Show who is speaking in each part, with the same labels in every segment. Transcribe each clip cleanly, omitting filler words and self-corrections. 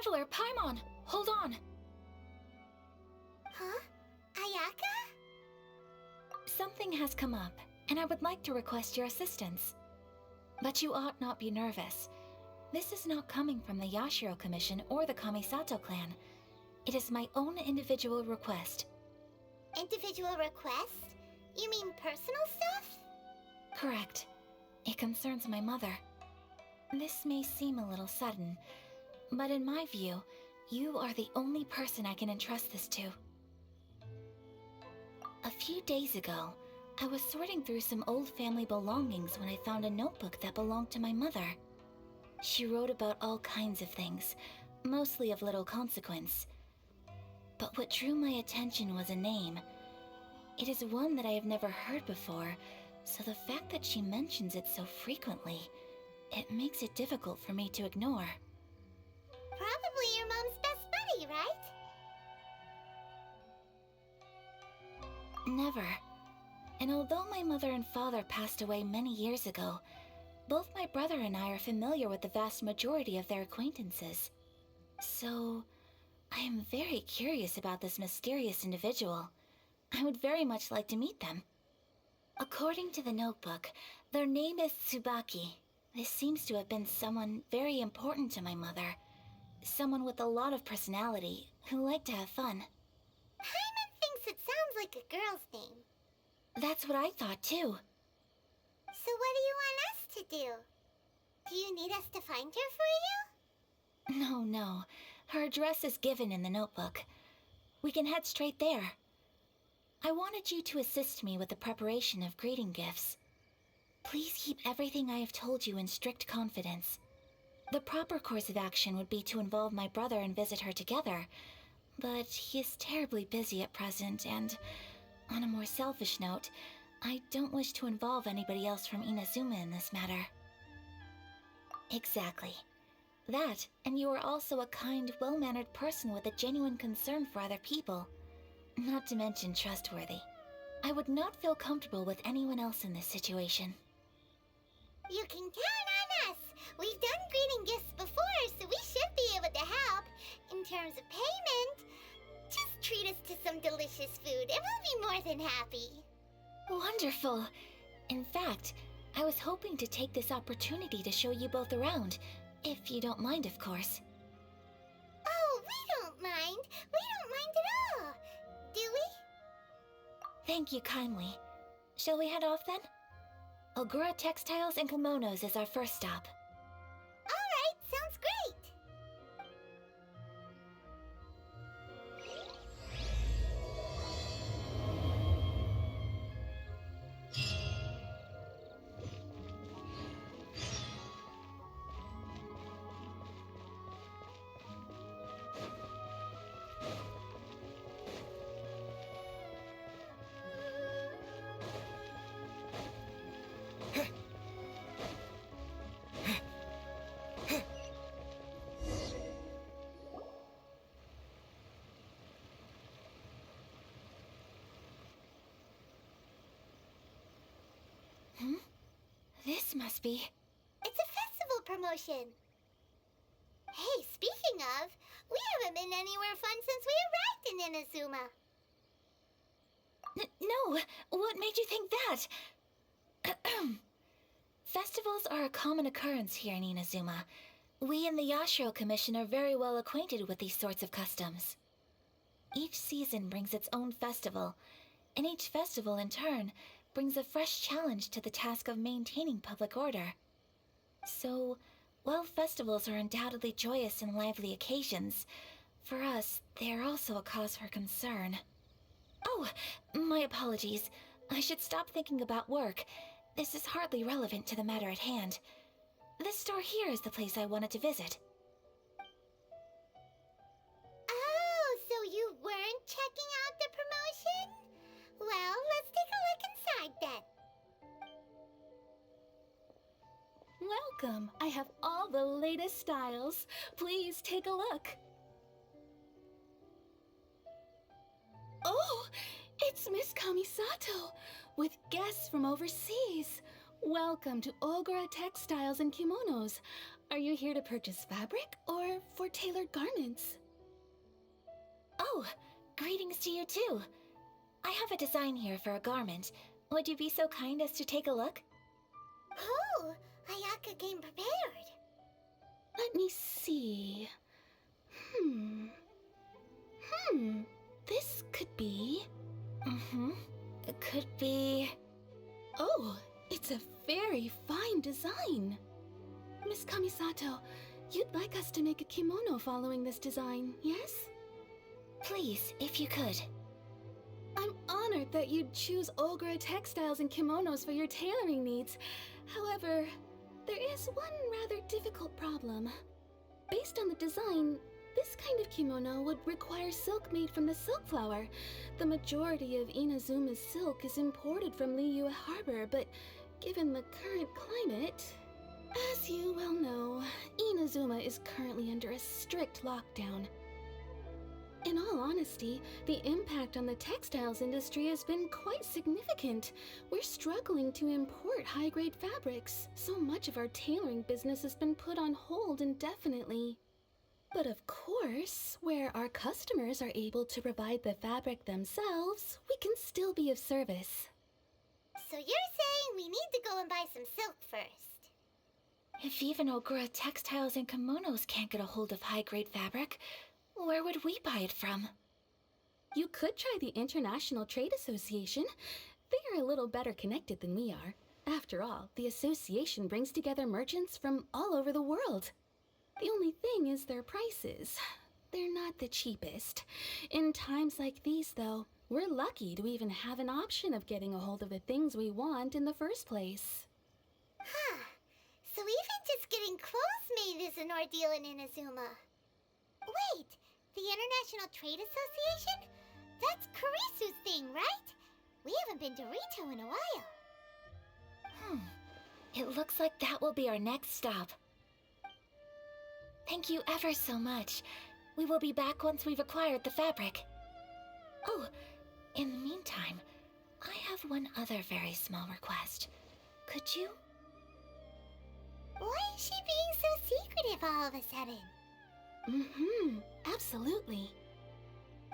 Speaker 1: Traveler, Paimon! Hold on!
Speaker 2: Huh? Ayaka?
Speaker 1: Something has come up, and I would like to request your assistance. But you ought not be nervous. This is not coming from the Yashiro Commission or the Kamisato clan. It is my own individual request.
Speaker 2: Individual request? You mean personal stuff?
Speaker 1: Correct. It concerns my mother. This may seem a little sudden, but in my view, you are the only person I can entrust this to. A few days ago, I was sorting through some old family belongings when I found a notebook that belonged to my mother. She wrote about all kinds of things, mostly of little consequence. But what drew my attention was a name. It is one that I have never heard before, so the fact that she mentions it so frequently, it makes it difficult for me to ignore.
Speaker 2: Probably your mom's best buddy, right?
Speaker 1: Never. And although my mother and father passed away many years ago, both my brother and I are familiar with the vast majority of their acquaintances. So, I am very curious about this mysterious individual. I would very much like to meet them. According to the notebook, their name is Tsubaki. This seems to have been someone very important to my mother. Someone with a lot of personality, who liked to have fun.
Speaker 2: Paimon thinks it sounds like a girl's name.
Speaker 1: That's what I thought too.
Speaker 2: So what do you want us to do? Do you need us to find her for you?
Speaker 1: No. Her address is given in the notebook. We can head straight there. I wanted you to assist me with the preparation of greeting gifts. Please keep everything I have told you in strict confidence. The proper course of action would be to involve my brother and visit her together, but he is terribly busy at present, and on a more selfish note, I don't wish to involve anybody else from Inazuma in this matter. Exactly. That, and you are also a kind, well-mannered person with a genuine concern for other people. Not to mention trustworthy. I would not feel comfortable with anyone else in this situation.
Speaker 2: You can count on us! We've done greeting gifts before, so we should be able to help. In terms of payment, just treat us to some delicious food and we'll be more than happy.
Speaker 1: Wonderful! In fact, I was hoping to take this opportunity to show you both around, if you don't mind, of course.
Speaker 2: Oh, we don't mind. We don't mind at all. Do we?
Speaker 1: Thank you kindly. Shall we head off then? Ogura Textiles and Kimonos is our first stop.
Speaker 2: All right, sounds great.
Speaker 1: This must be...
Speaker 2: It's a festival promotion. Hey, speaking of, we haven't been anywhere fun since we arrived in Inazuma.
Speaker 1: No! What made you think that? Festivals are a common occurrence here in Inazuma. We in the Yashiro Commission are very well acquainted with these sorts of customs. Each season brings its own festival, and each festival in turn brings a fresh challenge to the task of maintaining public order. So, while festivals are undoubtedly joyous and lively occasions, for us, they are also a cause for concern. Oh, my apologies. I should stop thinking about work. This is hardly relevant to the matter at hand. This store here is the place I wanted to visit.
Speaker 2: Oh, so you weren't checking out the promotion? Well, let's take a look inside then.
Speaker 3: Welcome. I have all the latest styles. Please take a look. Oh, it's Miss Kamisato with guests from overseas. Welcome to Ogura Textiles and Kimonos. Are you here to purchase fabric or for tailored garments?
Speaker 1: Oh, greetings to you too. I have a design here for a garment. Would you be so kind as to take a look?
Speaker 2: Oh, Ayaka came prepared.
Speaker 3: Let me see. This could be...
Speaker 1: It could be...
Speaker 3: Oh, it's a very fine design. Miss Kamisato, you'd like us to make a kimono following this design, yes?
Speaker 1: Please, if you could.
Speaker 3: I'm honored that you'd choose Ogura Textiles and Kimonos for your tailoring needs. However, there is one rather difficult problem. Based on the design, this kind of kimono would require silk made from the silk flower. The majority of Inazuma's silk is imported from Liyue Harbor, but given the current climate... As you well know, Inazuma is currently under a strict lockdown. In all honesty, the impact on the textiles industry has been quite significant. We're struggling to import high-grade fabrics. So much of our tailoring business has been put on hold indefinitely. But of course, where our customers are able to provide the fabric themselves, we can still be of service.
Speaker 2: So you're saying we need to go and buy some silk first?
Speaker 1: If even Ogura Textiles and Kimonos can't get a hold of high-grade fabric, where would we buy it from?
Speaker 3: You could try the International Trade Association. They are a little better connected than we are. After all, the association brings together merchants from all over the world. The only thing is their prices. They're not the cheapest. In times like these, though, we're lucky to even have an option of getting a hold of the things we want in the first place.
Speaker 2: Huh. So even just getting clothes made is an ordeal in Inazuma. Wait, the International Trade Association? That's Kurisu's thing, right? We haven't been to Rito in a while.
Speaker 1: It looks like that will be our next stop. Thank you ever so much. We will be back once we've acquired the fabric. Oh, in the meantime, I have one other very small request. Could you?
Speaker 2: Why is she being so secretive all of a sudden?
Speaker 3: Absolutely.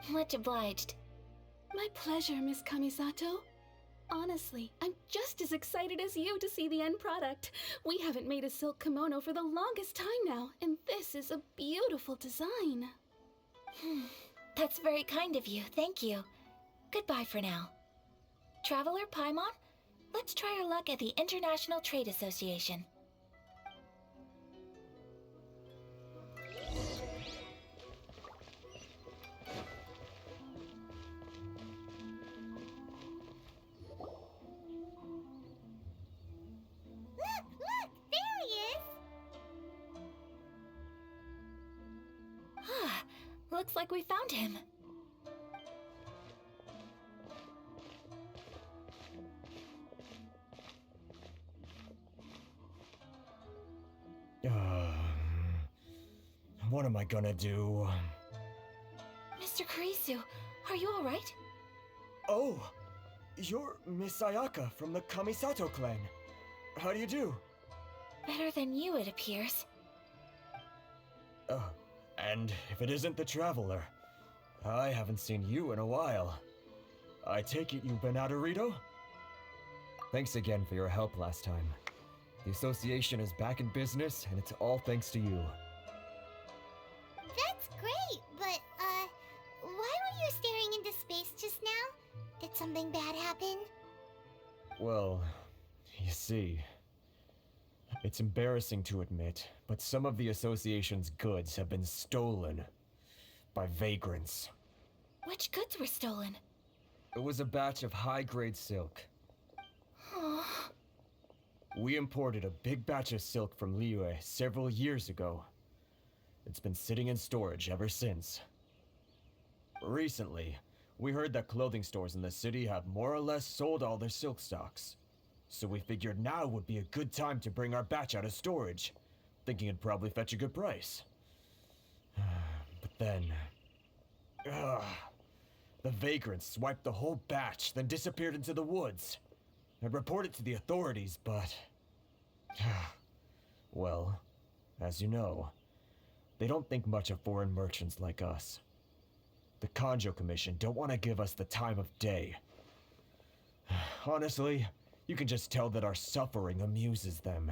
Speaker 1: Much obliged.
Speaker 3: My pleasure, Miss Kamisato. Honestly, I'm just as excited as you to see the end product. We haven't made a silk kimono for the longest time now, and this is a beautiful design.
Speaker 1: That's very kind of you, thank you. Goodbye for now. Traveler Paimon, let's try our luck at the International Trade Association.
Speaker 2: Look, there he is!
Speaker 1: Looks like we found him.
Speaker 4: What am I gonna do?
Speaker 1: Mr. Kurisu, are you alright?
Speaker 4: Oh, you're Miss Ayaka from the Kamisato clan. How do you do?
Speaker 1: Better than you, it appears.
Speaker 4: And if it isn't the Traveler, I haven't seen you in a while. I take it you've been out of Rito? Thanks again for your help last time. The association is back in business, and it's all thanks to you.
Speaker 2: That's great, but, why were you staring into space just now? Did something bad happen?
Speaker 4: Well, you see, it's embarrassing to admit, but some of the association's goods have been stolen by vagrants.
Speaker 1: Which goods were stolen?
Speaker 4: It was a batch of high-grade silk. We imported a big batch of silk from Liyue several years ago. It's been sitting in storage ever since. Recently, we heard that clothing stores in the city have more or less sold all their silk stocks. So we figured now would be a good time to bring our batch out of storage, thinking it'd probably fetch a good price. But then... the vagrants swiped the whole batch, then disappeared into the woods. I'd report it to the authorities, but... well, as you know, they don't think much of foreign merchants like us. The Chinju Commission don't want to give us the time of day. Honestly, you can just tell that our suffering amuses them.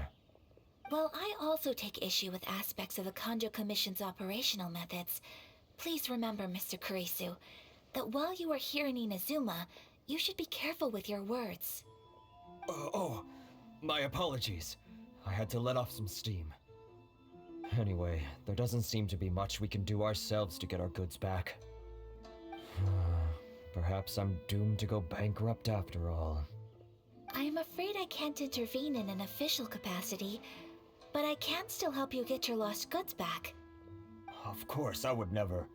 Speaker 1: Well, I also take issue with aspects of the Chinju Commission's operational methods. Please remember, Mr. Kurisu, that while you are here in Inazuma, you should be careful with your words.
Speaker 4: Oh, my apologies. I had to let off some steam. Anyway, there doesn't seem to be much we can do ourselves to get our goods back. Perhaps I'm doomed to go bankrupt after all.
Speaker 1: I am afraid I can't intervene in an official capacity, but I can still help you get your lost goods back.
Speaker 4: Of course, I would never...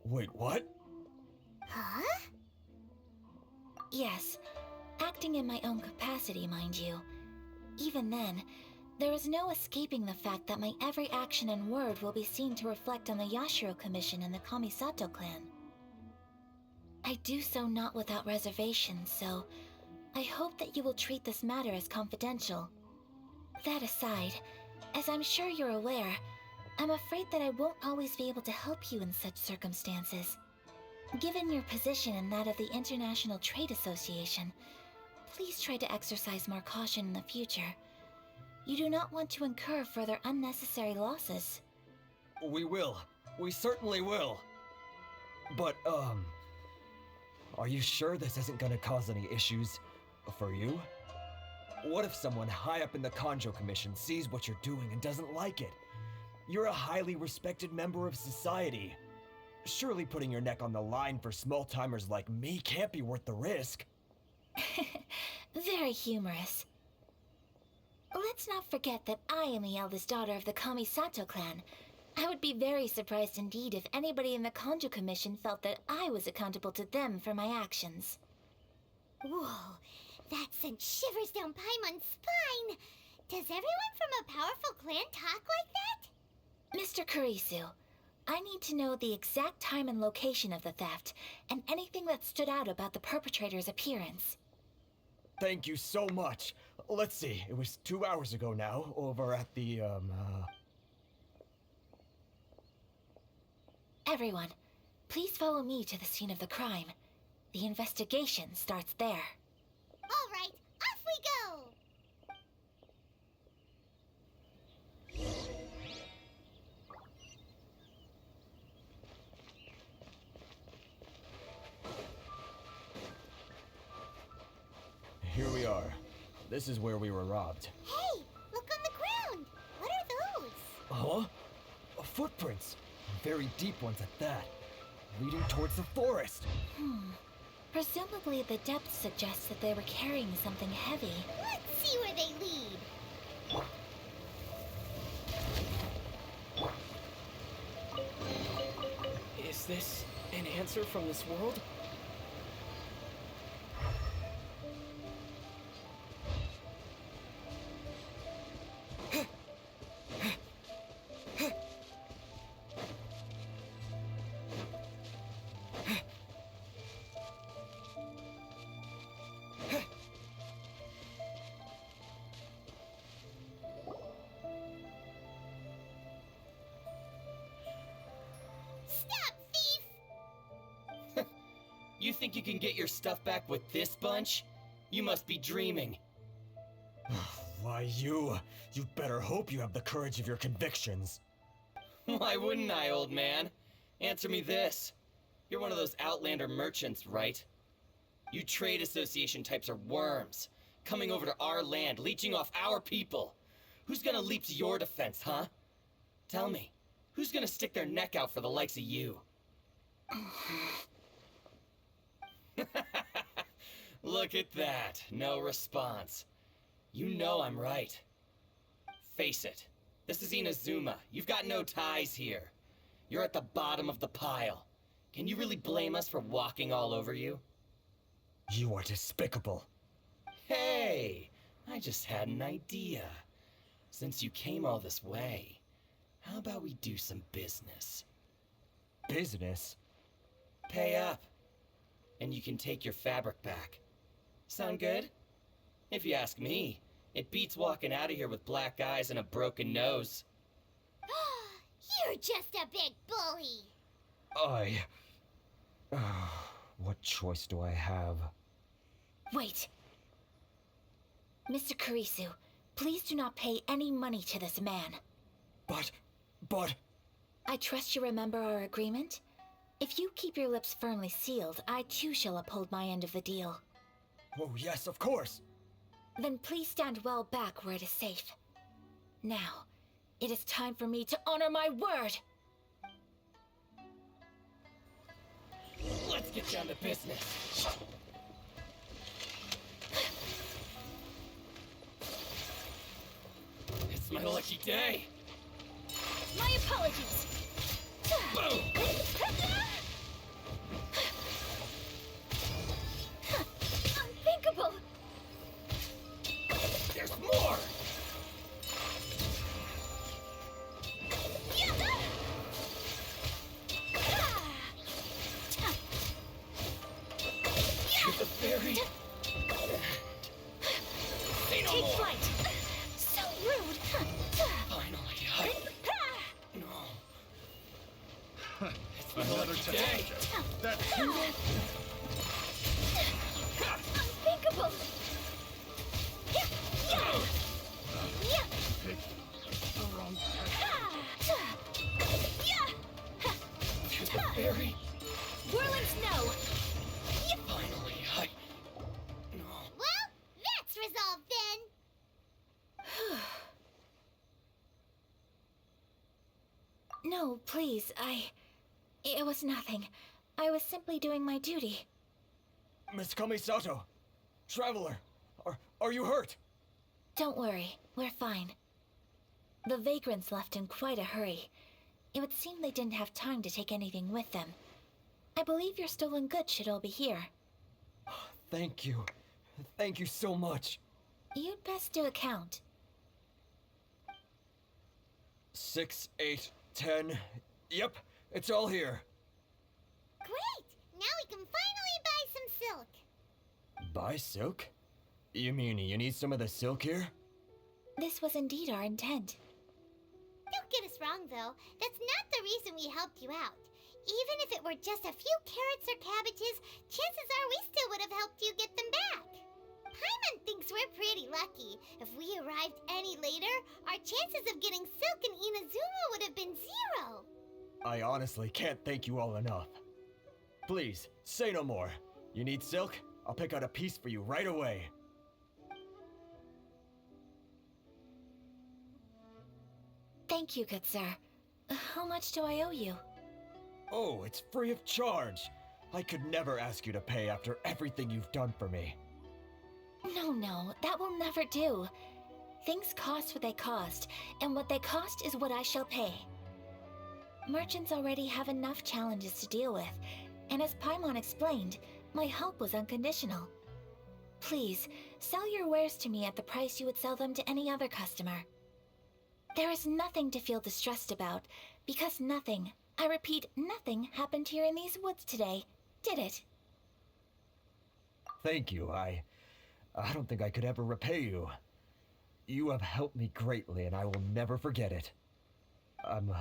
Speaker 4: Wait, what?
Speaker 2: Huh?
Speaker 1: Yes, acting in my own capacity, mind you. Even then, there is no escaping the fact that my every action and word will be seen to reflect on the Yashiro Commission and the Kamisato clan. I do so not without reservation, so I hope that you will treat this matter as confidential. That aside, as I'm sure you're aware, I'm afraid that I won't always be able to help you in such circumstances. Given your position and that of the International Trade Association, please try to exercise more caution in the future. You do not want to incur further unnecessary losses.
Speaker 4: We will. We certainly will. But, are you sure this isn't gonna cause any issues for you? What if someone high up in the Chinju Commission sees what you're doing and doesn't like it? You're a highly respected member of society. Surely putting your neck on the line for small-timers like me can't be worth the risk.
Speaker 1: Very humorous. Let's not forget that I am the eldest daughter of the Kamisato clan. I would be very surprised indeed if anybody in the Chinju Commission felt that I was accountable to them for my actions.
Speaker 2: Whoa, that sent shivers down Paimon's spine. Does everyone from a powerful clan talk like that?
Speaker 1: Mr. Kurisu, I need to know the exact time and location of the theft, and anything that stood out about the perpetrator's appearance.
Speaker 4: Thank you so much. Let's see, it was 2 hours ago now, over at the,
Speaker 1: Everyone, please follow me to the scene of the crime. The investigation starts there.
Speaker 2: All right, off we go!
Speaker 4: Here we are. This is where we were robbed.
Speaker 2: Hey, look on the ground! What are those?
Speaker 4: Huh? Footprints. Very deep ones at that. Leading towards the forest.
Speaker 1: Presumably the depth suggests that they were carrying something heavy.
Speaker 2: Let's see where they lead.
Speaker 5: Is this an answer from this world?
Speaker 2: Stop, thief!
Speaker 5: You think you can get your stuff back with this bunch? You must be dreaming.
Speaker 4: Why, you'd better hope you have the courage of your convictions.
Speaker 5: Why wouldn't I, old man? Answer me this. You're one of those Outlander merchants, right? You trade association types are worms, coming over to our land, leeching off our people. Who's gonna leap to your defense, huh? Tell me, who's gonna stick their neck out for the likes of you? Look at that, no response. You know I'm right. Face it, this is Inazuma. You've got no ties here. You're at the bottom of the pile. Can you really blame us for walking all over you?
Speaker 4: You are despicable.
Speaker 5: Hey, I just had an idea. Since you came all this way, how about we do some business?
Speaker 4: Business?
Speaker 5: Pay up, and you can take your fabric back. Sound good? If you ask me, it beats walking out of here with black eyes and a broken nose.
Speaker 2: You're just a big bully.
Speaker 4: What choice do I have?
Speaker 1: Wait. Mr. Kurisu, please do not pay any money to this man.
Speaker 4: But...
Speaker 1: I trust you remember our agreement? If you keep your lips firmly sealed, I too shall uphold my end of the deal.
Speaker 4: Oh, yes, of course.
Speaker 1: Then please stand well back where it is safe. Now, it is time for me to honor my word!
Speaker 5: Let's get down to business. It's my lucky day.
Speaker 1: My apologies!
Speaker 5: Boom!
Speaker 1: Unthinkable!
Speaker 5: There's more! You're the fairy. Say no
Speaker 1: Take
Speaker 5: more.
Speaker 1: flight! So rude!
Speaker 5: Finally, No. It's my
Speaker 6: Another
Speaker 5: lucky
Speaker 6: test.
Speaker 5: day.
Speaker 6: That poodle?
Speaker 1: Unthinkable!
Speaker 6: Picked the wrong test.
Speaker 5: You're the fairy.
Speaker 1: Whirling snow!
Speaker 5: Finally, No.
Speaker 2: Well, that's resolved then.
Speaker 1: No, please, It was nothing. I was simply doing my duty.
Speaker 4: Miss Kamisato! Traveler! Are you hurt?
Speaker 1: Don't worry, we're fine. The vagrants left in quite a hurry. It would seem they didn't have time to take anything with them. I believe your stolen goods should all be here.
Speaker 4: Thank you. Thank you so much.
Speaker 1: You'd best do a count.
Speaker 4: 6, 8, 10. Yep, it's all here.
Speaker 2: Great! Now we can finally buy some silk.
Speaker 4: Buy silk? You mean you need some of the silk here?
Speaker 1: This was indeed our intent.
Speaker 2: Don't get us wrong, though. That's not the reason we helped you out. Even if it were just a few carrots or cabbages, chances are we still would have helped you get them back. Paimon thinks we're pretty lucky. If we arrived any later, our chances of getting silk in Inazuma would have been 0.
Speaker 4: I honestly can't thank you all enough. Please, say no more. You need silk? I'll pick out a piece for you right away.
Speaker 1: Thank you, good sir. How much do I owe you?
Speaker 4: Oh, it's free of charge. I could never ask you to pay after everything you've done for me.
Speaker 1: No, that will never do. Things cost what they cost, and what they cost is what I shall pay. Merchants already have enough challenges to deal with, and as Paimon explained, my help was unconditional. Please, sell your wares to me at the price you would sell them to any other customer. There is nothing to feel distressed about, because nothing, I repeat, nothing happened here in these woods today, did it?
Speaker 4: Thank you. I don't think I could ever repay you. You have helped me greatly, and I will never forget it. I'm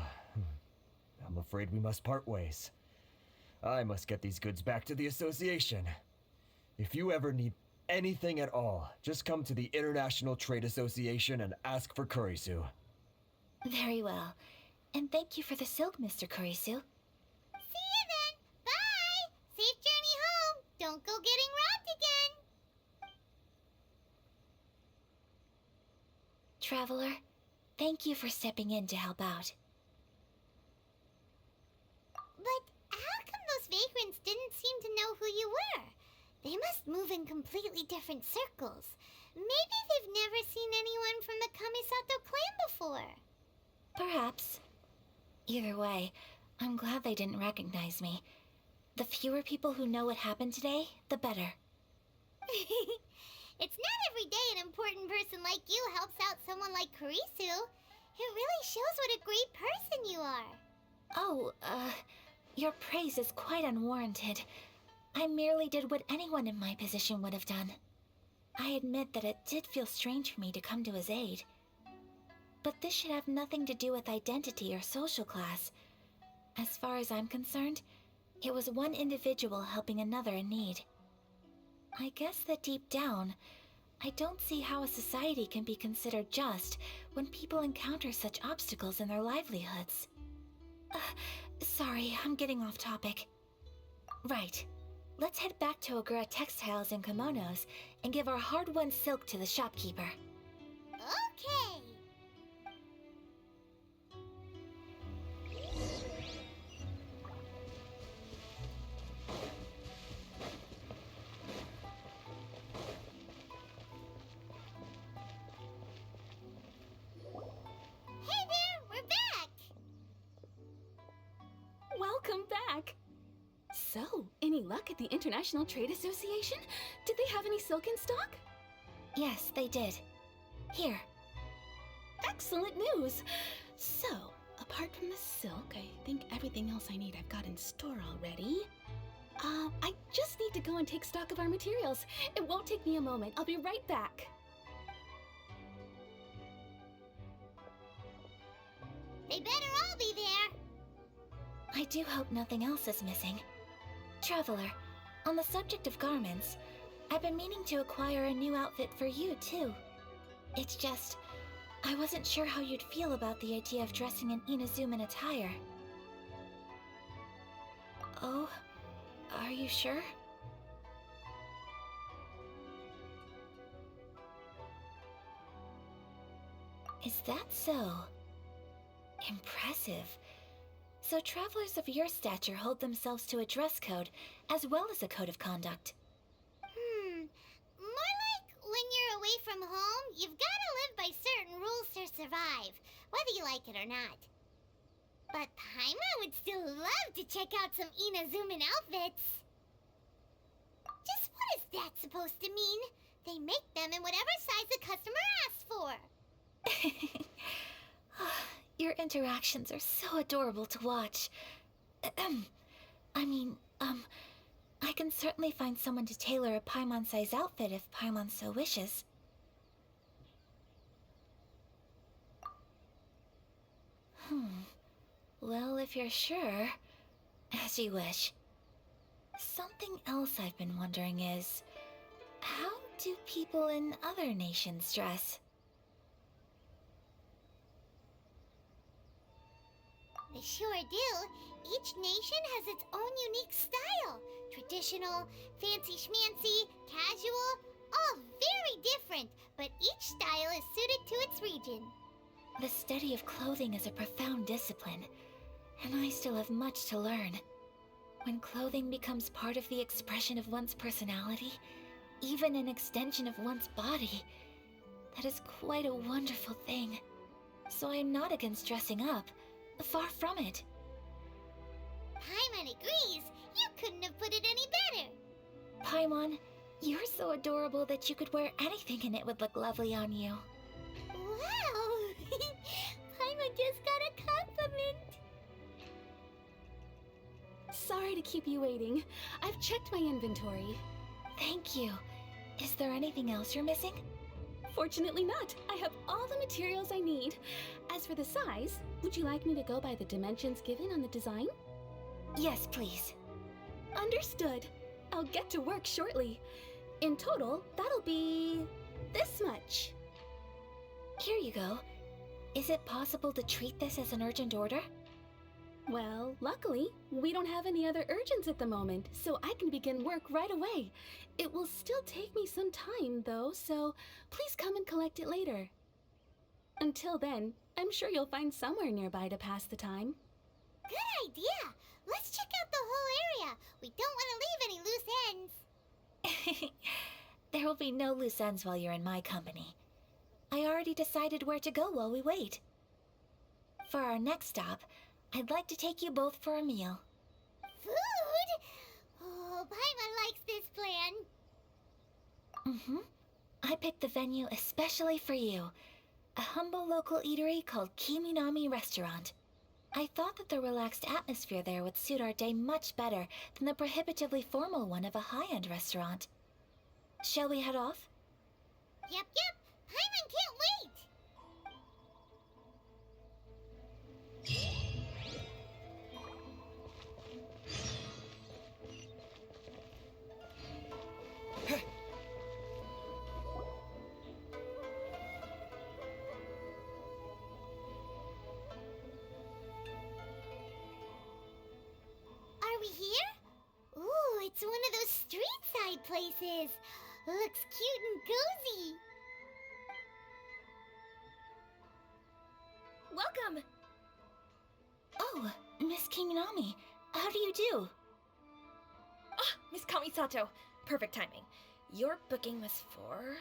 Speaker 4: afraid we must part ways. I must get these goods back to the association. If you ever need anything at all, just come to the International Trade Association and ask for Kurisu.
Speaker 1: Very well. And thank you for the silk, Mr. Kurisu.
Speaker 2: See you then. Bye. Safe journey home. Don't go getting robbed again.
Speaker 1: Traveler, thank you for stepping in to help out.
Speaker 2: But how come those vagrants didn't seem to know who you were? They must move in completely different circles. Maybe they've never seen anyone from the Kamisato clan before.
Speaker 1: Perhaps. Either way, I'm glad they didn't recognize me. The fewer people who know what happened today, the better.
Speaker 2: It's not every day an important person like you helps out someone like Kurisu. It really shows what a great person you are.
Speaker 1: Oh, your praise is quite unwarranted. I merely did what anyone in my position would have done. I admit that it did feel strange for me to come to his aid. But this should have nothing to do with identity or social class. As far as I'm concerned, it was one individual helping another in need. I guess that deep down, I don't see how a society can be considered just when people encounter such obstacles in their livelihoods. Sorry, I'm getting off topic. Right. Let's head back to Ogura Textiles and Kimonos and give our hard-won silk to the shopkeeper.
Speaker 2: Okay. Hey there, we're back.
Speaker 3: Welcome back! So, any luck at the International Trade Association? Did they have any silk in stock?
Speaker 1: Yes, they did. Here.
Speaker 3: Excellent news! So, apart from the silk, I think everything else I need I've got in store already. I just need to go and take stock of our materials. It won't take me a moment. I'll be right back.
Speaker 2: They better all be there.
Speaker 1: I do hope nothing else is missing. Traveler, on the subject of garments, I've been meaning to acquire a new outfit for you, too. It's just, I wasn't sure how you'd feel about the idea of dressing in Inazuman attire. Oh, are you sure? Is that so? Impressive. So travelers of your stature hold themselves to a dress code, as well as a code of conduct.
Speaker 2: More like when you're away from home, you've gotta live by certain rules to survive, whether you like it or not. But Paimon would still love to check out some Inazuman outfits. Just what is that supposed to mean? They make them in whatever size the customer asks for.
Speaker 1: Your interactions are so adorable to watch. I can certainly find someone to tailor a Paimon-size outfit if Paimon so wishes. Well, if you're sure, as you wish. Something else I've been wondering is, how do people in other nations dress?
Speaker 2: They sure do. Each nation has its own unique style. Traditional, fancy schmancy, casual, all very different, but each style is suited to its region.
Speaker 1: The study of clothing is a profound discipline, and I still have much to learn. When clothing becomes part of the expression of one's personality, even an extension of one's body, that is quite a wonderful thing. So I'm not against dressing up. Far from it.
Speaker 2: Paimon agrees. You couldn't have put it any better.
Speaker 1: Paimon, you're so adorable that you could wear anything and it would look lovely on you.
Speaker 2: Wow! Paimon just got a compliment.
Speaker 3: Sorry to keep you waiting. I've checked my inventory.
Speaker 1: Thank you. Is there anything else you're missing?
Speaker 3: Fortunately not. I have all the materials I need. As for the size, would you like me to go by the dimensions given on the design?
Speaker 1: Yes, please.
Speaker 3: Understood. I'll get to work shortly. In total, that'll be this much.
Speaker 1: Here you go. Is it possible to treat this as an urgent order?
Speaker 3: Well, luckily, we don't have any other urgents at the moment, so I can begin work right away. It will still take me some time, though, so please come and collect it later. Until then, I'm sure you'll find somewhere nearby to pass the time.
Speaker 2: Good idea. Let's check out the whole area. We don't want to leave any loose ends.
Speaker 1: There will be no loose ends while you're in my company. I already decided where to go while we wait. For our next stop, I'd like to take you both for a meal.
Speaker 2: Food? Oh, Paimon likes this plan.
Speaker 1: I picked the venue especially for you. A humble local eatery called Kiminami Restaurant. I thought that the relaxed atmosphere there would suit our day much better than the prohibitively formal one of a high-end restaurant. Shall we head off?
Speaker 2: Yep, yep. Paimon can't wait. Are we here? Ooh, it's one of those street side places. Looks cute and cozy.
Speaker 1: Welcome! Oh, Miss Kiminami, how do you do?
Speaker 7: Ah, Miss Kamisato. Perfect timing. Your booking was for...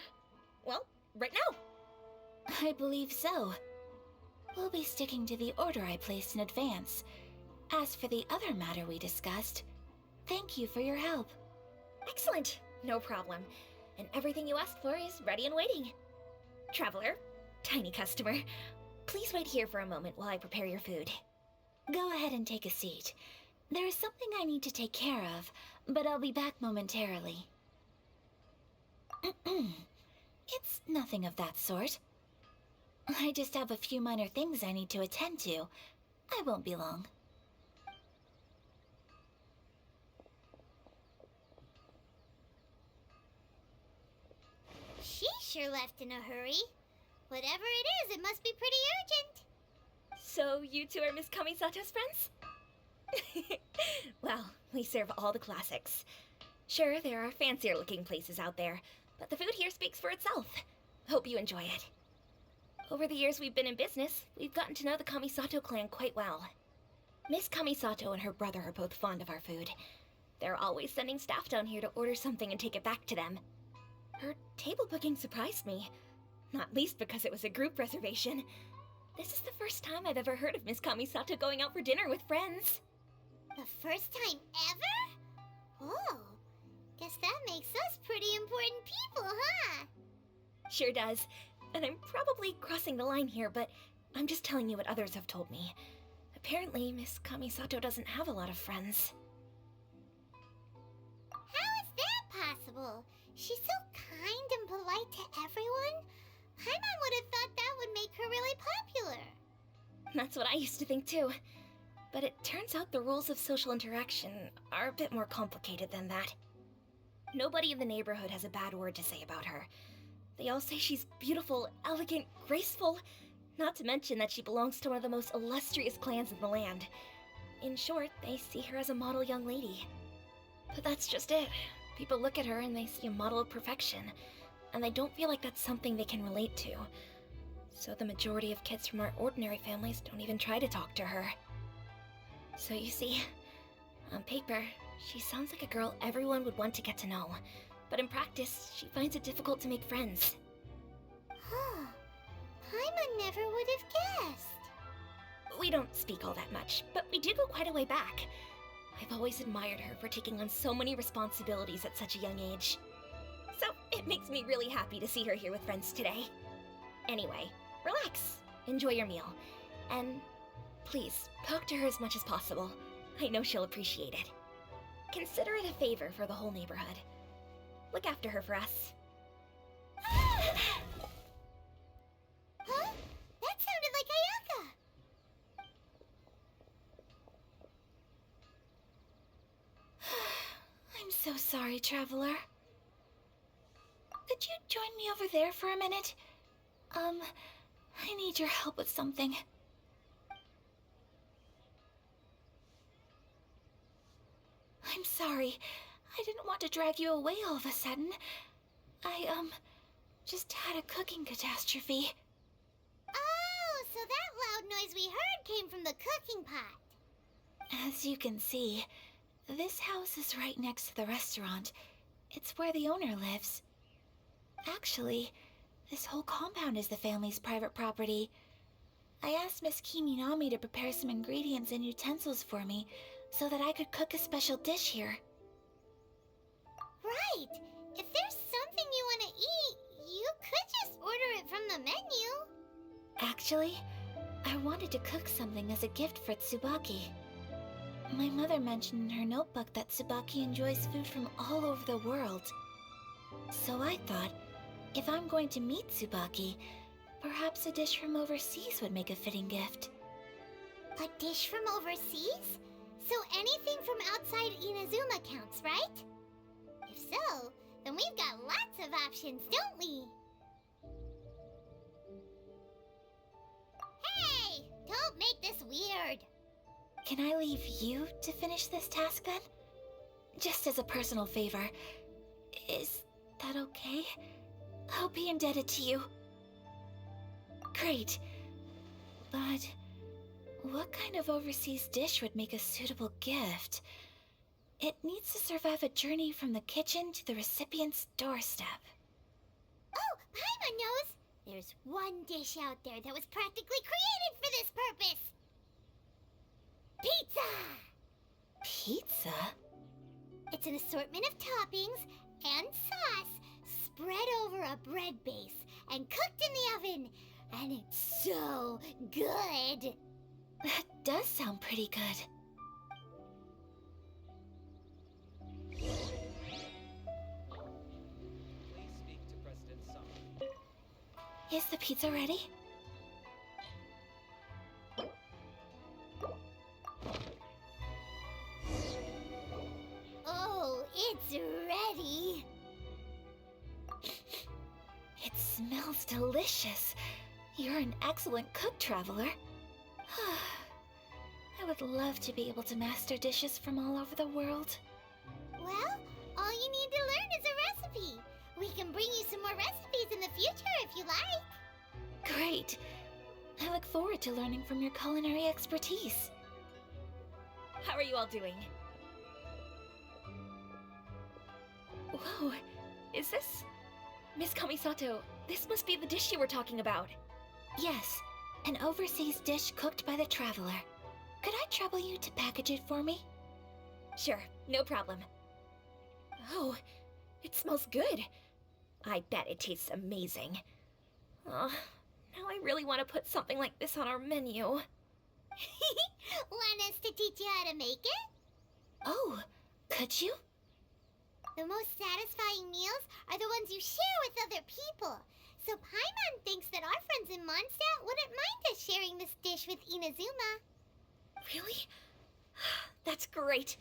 Speaker 7: well, right now.
Speaker 1: I believe so. We'll be sticking to the order I placed in advance. As for the other matter we discussed, thank you for your help.
Speaker 7: Excellent. No problem. And everything you asked for is ready and waiting. Traveler, tiny customer, please wait here for a moment while I prepare your food.
Speaker 1: Go ahead and take a seat. There is something I need to take care of, but I'll be back momentarily. It's nothing of that sort. I just have a few minor things I need to attend to. I won't be long.
Speaker 2: She sure left in a hurry. Whatever it is, it must be pretty urgent.
Speaker 7: So you two are Miss Kamisato's friends? Well, we serve all the classics. Sure, there are fancier looking places out there, but the food here speaks for itself. Hope you enjoy it. Over the years we've been in business, we've gotten to know the Kamisato clan quite well. Miss Kamisato and her brother are both fond of our food. They're always sending staff down here to order something and take it back to them. Her table booking surprised me, not least because it was a group reservation. This is the first time I've ever heard of Miss Kamisato going out for dinner with friends.
Speaker 2: The first time ever? Oh, guess that makes us pretty important people, huh?
Speaker 7: Sure does. And I'm probably crossing the line here, but I'm just telling you what others have told me. Apparently, Miss Kamisato doesn't have a lot of friends.
Speaker 2: How is that possible? She's so kind and polite to everyone. Paimon would have thought that would make her really popular.
Speaker 7: That's what I used to think too. But it turns out the rules of social interaction are a bit more complicated than that. Nobody in the neighborhood has a bad word to say about her. They all say she's beautiful, elegant, graceful, not to mention that she belongs to one of the most illustrious clans in the land. In short, they see her as a model young lady. But that's just it. People look at her and they see a model of perfection, and they don't feel like that's something they can relate to. So the majority of kids from our ordinary families don't even try to talk to her. So you see, on paper, she sounds like a girl everyone would want to get to know. But in practice, she finds it difficult to make friends.
Speaker 2: Huh. Paimon never would have guessed.
Speaker 7: We don't speak all that much, but we do go quite a way back. I've always admired her for taking on so many responsibilities at such a young age. So it makes me really happy to see her here with friends today. Anyway, relax, enjoy your meal, and please, talk to her as much as possible. I know she'll appreciate it. Consider it a favor for the whole neighborhood. Look after her for us.
Speaker 2: Huh? That sounded like Ayaka.
Speaker 1: I'm so sorry, traveler. Could you join me over there for a minute? I need your help with something. I'm sorry. I didn't want to drag you away all of a sudden. I, just had a cooking catastrophe.
Speaker 2: Oh, so that loud noise we heard came from the cooking pot.
Speaker 1: As you can see, this house is right next to the restaurant. It's where the owner lives. Actually, this whole compound is the family's private property. I asked Miss Kiminami to prepare some ingredients and utensils for me so that I could cook a special dish here.
Speaker 2: Right. If there's something you want to eat, you could just order it from the menu.
Speaker 1: Actually, I wanted to cook something as a gift for Tsubaki. My mother mentioned in her notebook that Tsubaki enjoys food from all over the world. So I thought, If I'm going to meet Tsubaki, perhaps a dish from overseas would make a fitting gift.
Speaker 2: A dish from overseas? So anything from outside Inazuma counts, right? If so, then we've got lots of options, don't we? Hey! Don't make this weird!
Speaker 1: Can I leave you to finish this task then? Just as a personal favor. Is that okay? I'll be indebted to you. Great. But what kind of overseas dish would make a suitable gift? It needs to survive a journey from the kitchen to the recipient's doorstep.
Speaker 2: Oh, Paimon knows! There's one dish out there that was practically created for this purpose! Pizza!
Speaker 1: Pizza?
Speaker 2: It's an assortment of toppings and sauce spread over a bread base and cooked in the oven. And it's so good!
Speaker 1: That does sound pretty good.
Speaker 5: Please speak to President Summer.
Speaker 1: Is the pizza ready?
Speaker 2: Oh, it's ready!
Speaker 1: It smells delicious. You're an excellent cook, Traveler. I would love to be able to master dishes from all over the world.
Speaker 2: Well, all you need to learn is a recipe. We can bring you some more recipes in the future if you like.
Speaker 1: Great. I look forward to learning from your culinary expertise.
Speaker 7: How are you all doing? Whoa, is this... Miss Kamisato, this must be the dish you were talking about.
Speaker 1: Yes, an overseas dish cooked by the Traveler. Could I trouble you to package it for me?
Speaker 7: Sure, no problem. Oh, it smells good. I bet it tastes amazing. Oh, now I really want to put something like this on our menu.
Speaker 2: Want us to teach you how to make it?
Speaker 1: Oh, could you?
Speaker 2: The most satisfying meals are the ones you share with other people. So Paimon thinks that our friends in Mondstadt wouldn't mind us sharing this dish with Inazuma.
Speaker 7: Really? That's great.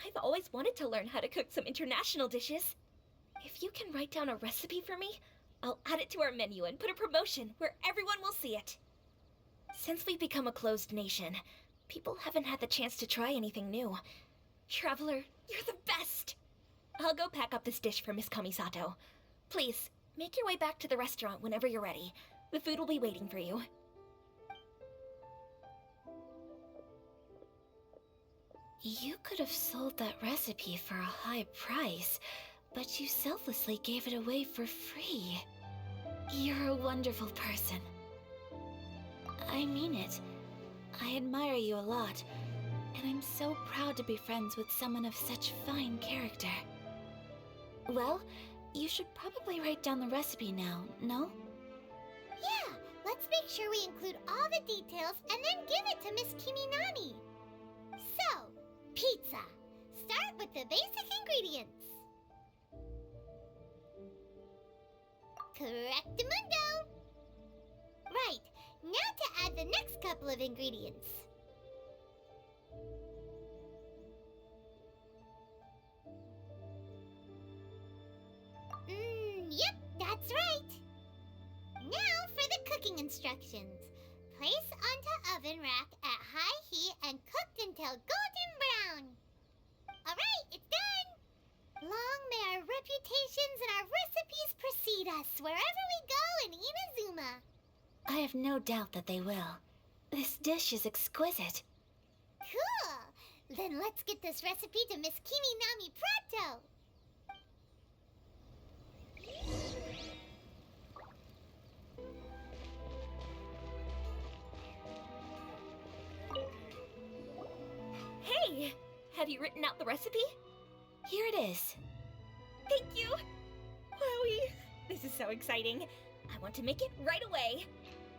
Speaker 7: I've always wanted to learn how to cook some international dishes. If you can write down a recipe for me, I'll add it to our menu and put a promotion where everyone will see it. Since we've become a closed nation, people haven't had the chance to try anything new. Traveler, you're the best! I'll go pack up this dish for Miss Kamisato. Please, make your way back to the restaurant whenever you're ready. The food will be waiting for you.
Speaker 1: You could have sold that recipe for a high price, but you selflessly gave it away for free. You're a wonderful person. I mean it. I admire you a lot, and I'm so proud to be friends with someone of such fine character. Well, you should probably write down the recipe now, no?
Speaker 2: Yeah, let's make sure we include all the details and then give it to Miss Kiminami. So, pizza. Start with the basic ingredients. Correctamundo! Right, now to add the next couple of ingredients. Yep, that's right. Now for the cooking instructions. Place onto oven rack at high heat and cooked until golden brown. Alright, it's done! Long may our reputations and our recipes precede us wherever we go in Inazuma.
Speaker 1: I have no doubt that they will. This dish is exquisite.
Speaker 2: Cool! Then let's get this recipe to Miss Kiminami pronto!
Speaker 7: Hey! Have you written out the recipe?
Speaker 1: Here it is.
Speaker 7: Thank you! Wowie! This is so exciting. I want to make it right away.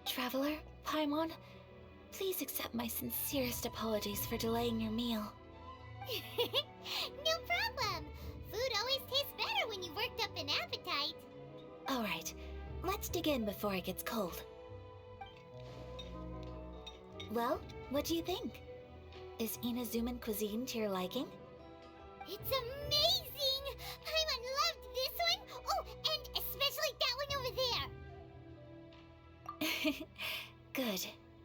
Speaker 1: Traveler, Paimon, please accept my sincerest apologies for delaying your meal.
Speaker 2: No problem! Food always tastes better when you've worked up an appetite.
Speaker 1: Alright, let's dig in before it gets cold. Well, what do you think? Is Inazuman cuisine to your liking?
Speaker 2: It's amazing! Paimon loved this one! Oh, and especially that one over there!
Speaker 1: Good.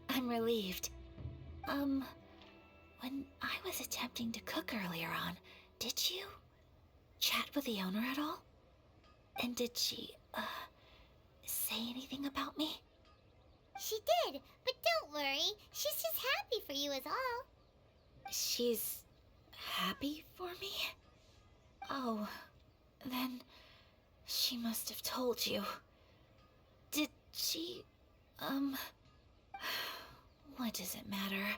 Speaker 1: I'm relieved. When I was attempting to cook earlier on, did you chat with the owner at all? And did she, say anything about me?
Speaker 2: She did, but don't worry. She's just happy for you is all.
Speaker 1: She's happy for me? Oh, then she must have told you. Did she, what does it matter?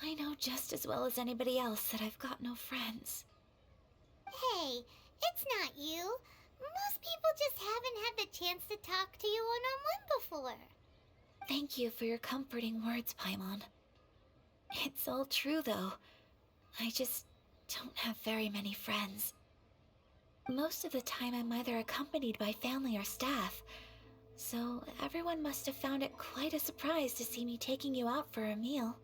Speaker 1: I know just as well as anybody else that I've got no friends.
Speaker 2: Hey, it's not you. Most people just haven't had the chance to talk to you one-on-one before.
Speaker 1: Thank you for your comforting words, Paimon. It's all true, though. I just don't have very many friends. Most of the time I'm either accompanied by family or staff, so everyone must have found it quite a surprise to see me taking you out for a meal.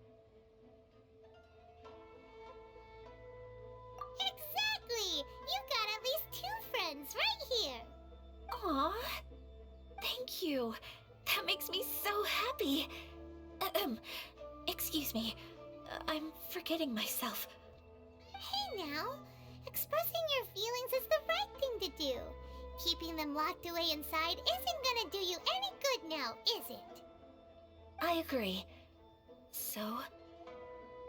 Speaker 2: Exactly! You got at least 2 friends right here.
Speaker 1: Aw, thank you. That makes me so happy. Excuse me, I'm forgetting myself.
Speaker 2: Hey now, expressing your feelings is the right thing to do. Keeping them locked away inside isn't gonna do you any good now, is it?
Speaker 1: I agree. So,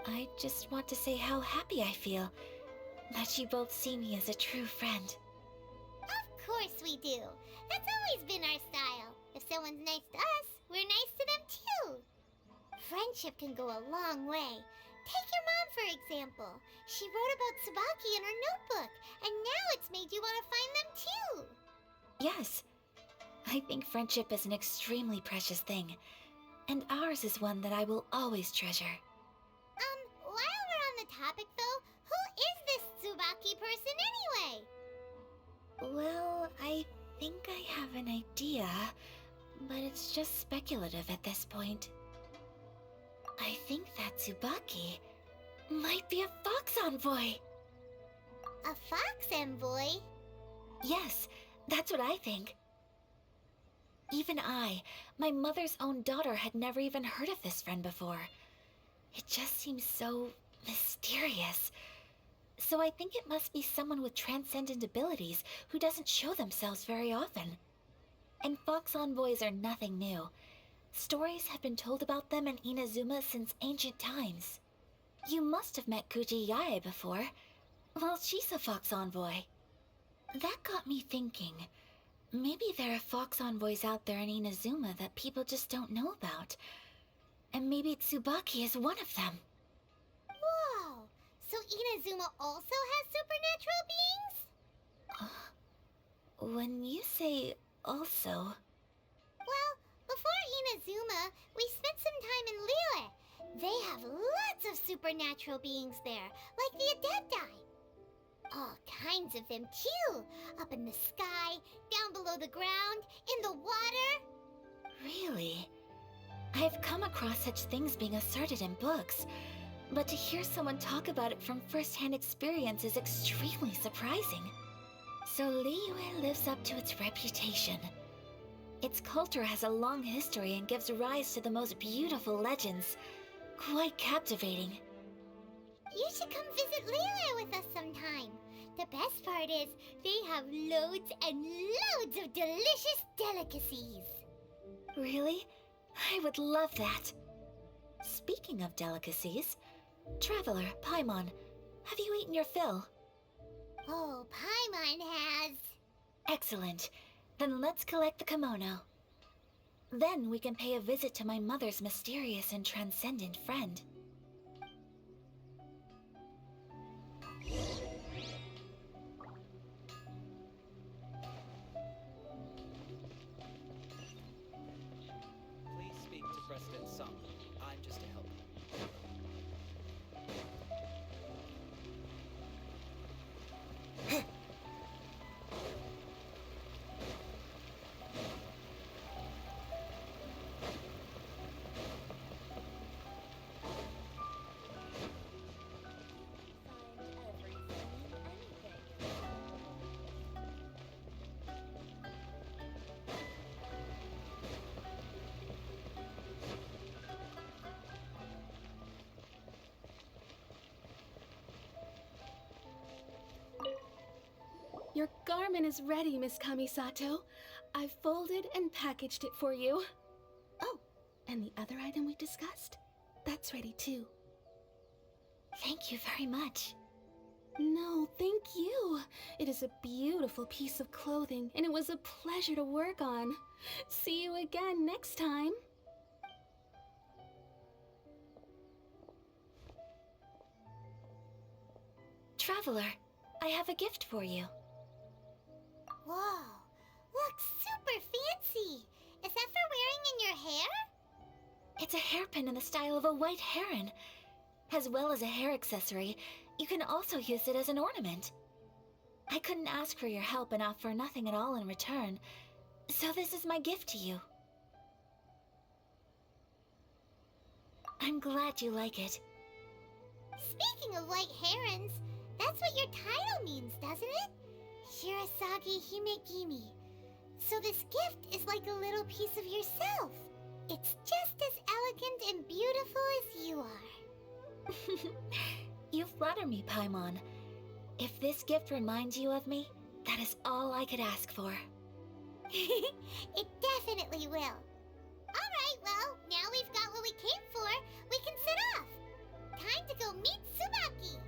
Speaker 1: I just want to say how happy I feel that you both see me as a true friend.
Speaker 2: Of course we do. That's always been our style. If someone's nice to us, we're nice to them too. Friendship can go a long way. Take your mom, for example. She wrote about Tsubaki in her notebook, and now it's made you want to find them too.
Speaker 1: Yes, I think friendship is an extremely precious thing, and ours is one that I will always treasure.
Speaker 2: While we're on the topic though, who is this Tsubaki person anyway?
Speaker 1: Well, I think I have an idea, but it's just speculative at this point. I think that Tsubaki might be a fox envoy.
Speaker 2: A fox envoy?
Speaker 1: Yes, that's what I think. Even I, my mother's own daughter, had never even heard of this friend before. It just seems so mysterious. So I think it must be someone with transcendent abilities who doesn't show themselves very often. And fox envoys are nothing new. Stories have been told about them in Inazuma since ancient times. You must have met Kuji Yae before. Well, she's a fox envoy. That got me thinking. Maybe there are fox envoys out there in Inazuma that people just don't know about. And maybe Tsubaki is one of them.
Speaker 2: Whoa! So Inazuma also has supernatural beings?
Speaker 1: When you say also...
Speaker 2: Well, before Inazuma, we spent some time in Liyue. They have lots of supernatural beings there, like the Adepti. All kinds of them too. Up in the sky, down below the ground, in the water.
Speaker 1: Really? I've come across such things being asserted in books, but to hear someone talk about it from first-hand experience is extremely surprising. So Liyue lives up to its reputation. Its culture has a long history and gives rise to the most beautiful legends. Quite captivating.
Speaker 2: You should come visit Liyue with us sometime. The best part is, they have loads and loads of delicious delicacies.
Speaker 1: Really? I would love that. Speaking of delicacies, Traveler, Paimon, have you eaten your fill?
Speaker 2: Oh, Paimon has.
Speaker 1: Excellent. Then let's collect the kimono. Then we can pay a visit to my mother's mysterious and transcendent friend.
Speaker 5: Please speak to President Sung. I'm just a helper.
Speaker 3: garment is ready, Miss Kamisato. I've folded and packaged it for you. Oh, and the other item we discussed? That's ready too.
Speaker 1: Thank you very much.
Speaker 3: No, thank you. It is a beautiful piece of clothing, and it was a pleasure to work on. See you again next time.
Speaker 1: Traveler, I have a gift for you.
Speaker 2: Whoa, looks super fancy. Is that for wearing in your hair?
Speaker 1: It's a hairpin in the style of a white heron. As well as a hair accessory, you can also use it as an ornament. I couldn't ask for your help and offer nothing at all in return, so this is my gift to you. I'm glad you like it.
Speaker 2: Speaking of white herons, that's what your title means, doesn't it? Shirasagi Himegimi. So this gift is like a little piece of yourself. It's just as elegant and beautiful as you are.
Speaker 1: You flatter me, Paimon. If this gift reminds you of me, that is all I could ask for.
Speaker 2: It definitely will. Alright, well, now we've got what we came for, we can set off. Time to go meet Tsubaki.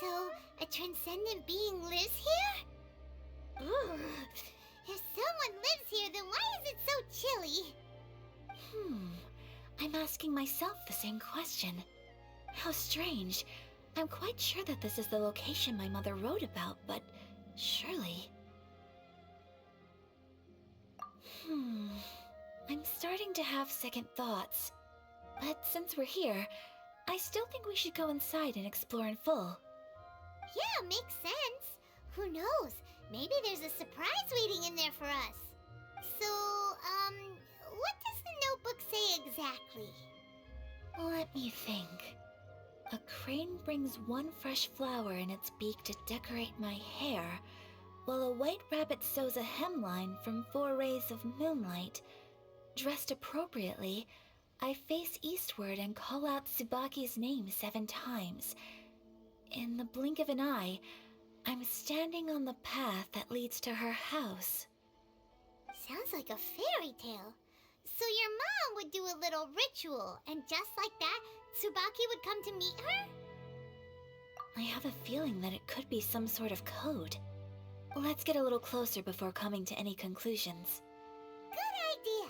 Speaker 2: So, a transcendent being lives here? Ugh. If someone lives here, then why is it so chilly?
Speaker 1: I'm asking myself the same question. How strange. I'm quite sure that this is the location my mother wrote about, but surely... I'm starting to have second thoughts. But since we're here, I still think we should go inside and explore in full.
Speaker 2: Yeah, makes sense. Who knows? Maybe there's a surprise waiting in there for us. So, what does the notebook say exactly?
Speaker 1: Let me think. A crane brings one fresh flower in its beak to decorate my hair, while a white rabbit sews a hemline from 4 rays of moonlight. Dressed appropriately, I face eastward and call out Tsubaki's name 7 times. In the blink of an eye, I'm standing on the path that leads to her house.
Speaker 2: Sounds like a fairy tale. So your mom would do a little ritual, and just like that, Tsubaki would come to meet her?
Speaker 1: I have a feeling that it could be some sort of code. Let's get a little closer before coming to any conclusions.
Speaker 2: Good idea.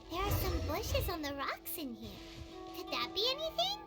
Speaker 2: There are some bushes on the rocks in here. Could that be anything?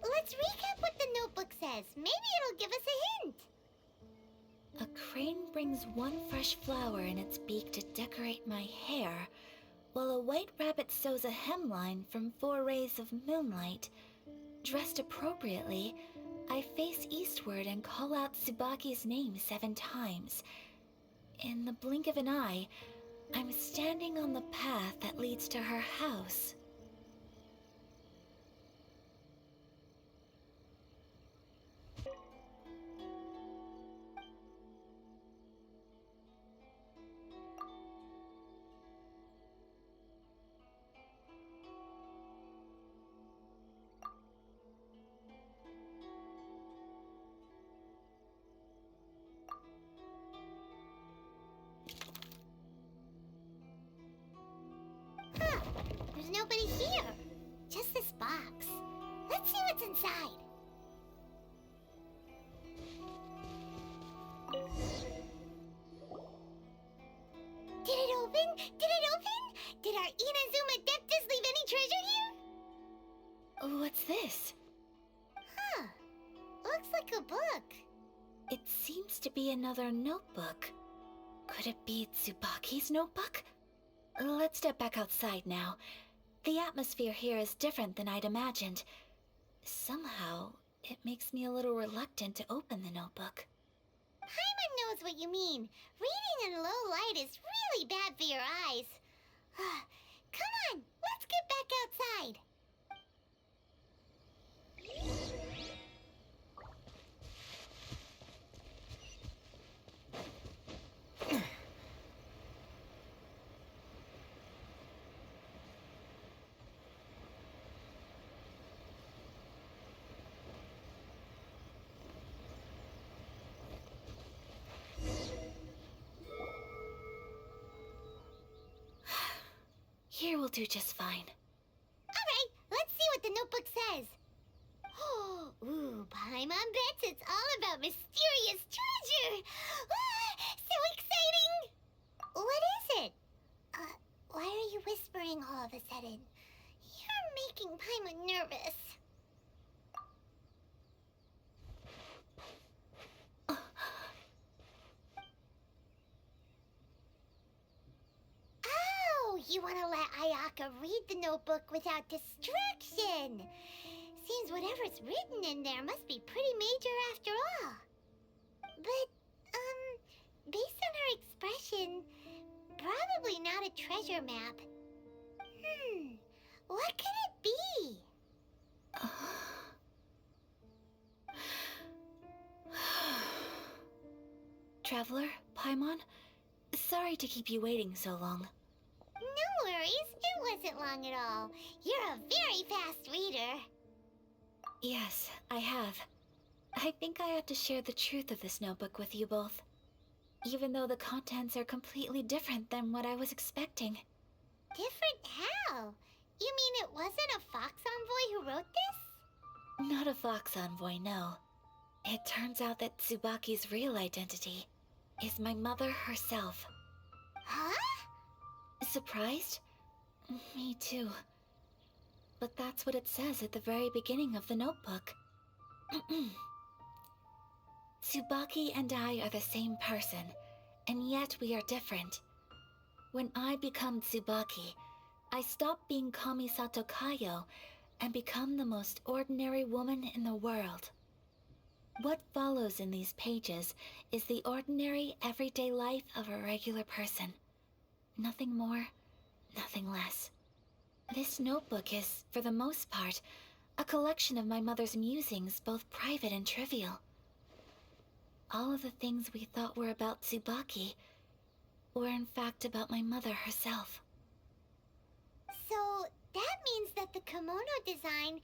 Speaker 2: Let's recap what the notebook says. Maybe it'll give us a hint.
Speaker 1: A crane brings one fresh flower in its beak to decorate my hair, while a white rabbit sews a hemline from 4 rays of moonlight. Dressed appropriately, I face eastward and call out Tsubaki's name 7 times. In the blink of an eye, I'm standing on the path that leads to her house.
Speaker 2: Huh. There's nobody here. Just this box. Let's see what's inside. Did it open? Did it open? Did our Inazuma Adeptus leave any treasure here?
Speaker 1: What's this?
Speaker 2: Huh. Looks like a book.
Speaker 1: It seems to be another notebook. Could it be Tsubaki's notebook? Let's step back outside now. The atmosphere here is different than I'd imagined. Somehow, it makes me a little reluctant to open the notebook.
Speaker 2: Paimon knows what you mean. Reading in low light is really bad for your eyes. Come on, let's get back outside.
Speaker 1: Here will do just fine.
Speaker 2: Alright, let's see what the notebook says. Ooh, Paimon bets it's all about mysterious treasure. So exciting! What is it? Why are you whispering all of a sudden? You're making Paimon nervous. Oh, you want to let Ayaka read the notebook without distraction. Seems whatever's written in there must be pretty major after all. But, based on her expression, probably not a treasure map. What could it be?
Speaker 1: Traveler, Paimon, sorry to keep you waiting so long.
Speaker 2: No worries, it wasn't long at all. You're a very fast reader.
Speaker 1: Yes, I have. I think I have to share the truth of this notebook with you both. Even though the contents are completely different than what I was expecting.
Speaker 2: Different how? You mean it wasn't a Fox Envoy who wrote this?
Speaker 1: Not a Fox Envoy, no. It turns out that Tsubaki's real identity is my mother herself.
Speaker 2: Huh?
Speaker 1: Surprised? Me too. But that's what it says at the very beginning of the notebook. Tsubaki and I are the same person, and yet we are different. When I become Tsubaki, I stop being Kamisato Kayo and become the most ordinary woman in the world. What follows in these pages is the ordinary, everyday life of a regular person. Nothing more, nothing less. This notebook is, for the most part, a collection of my mother's musings, both private and trivial. All of the things we thought were about Tsubaki were in fact about my mother herself.
Speaker 2: So that means that the kimono design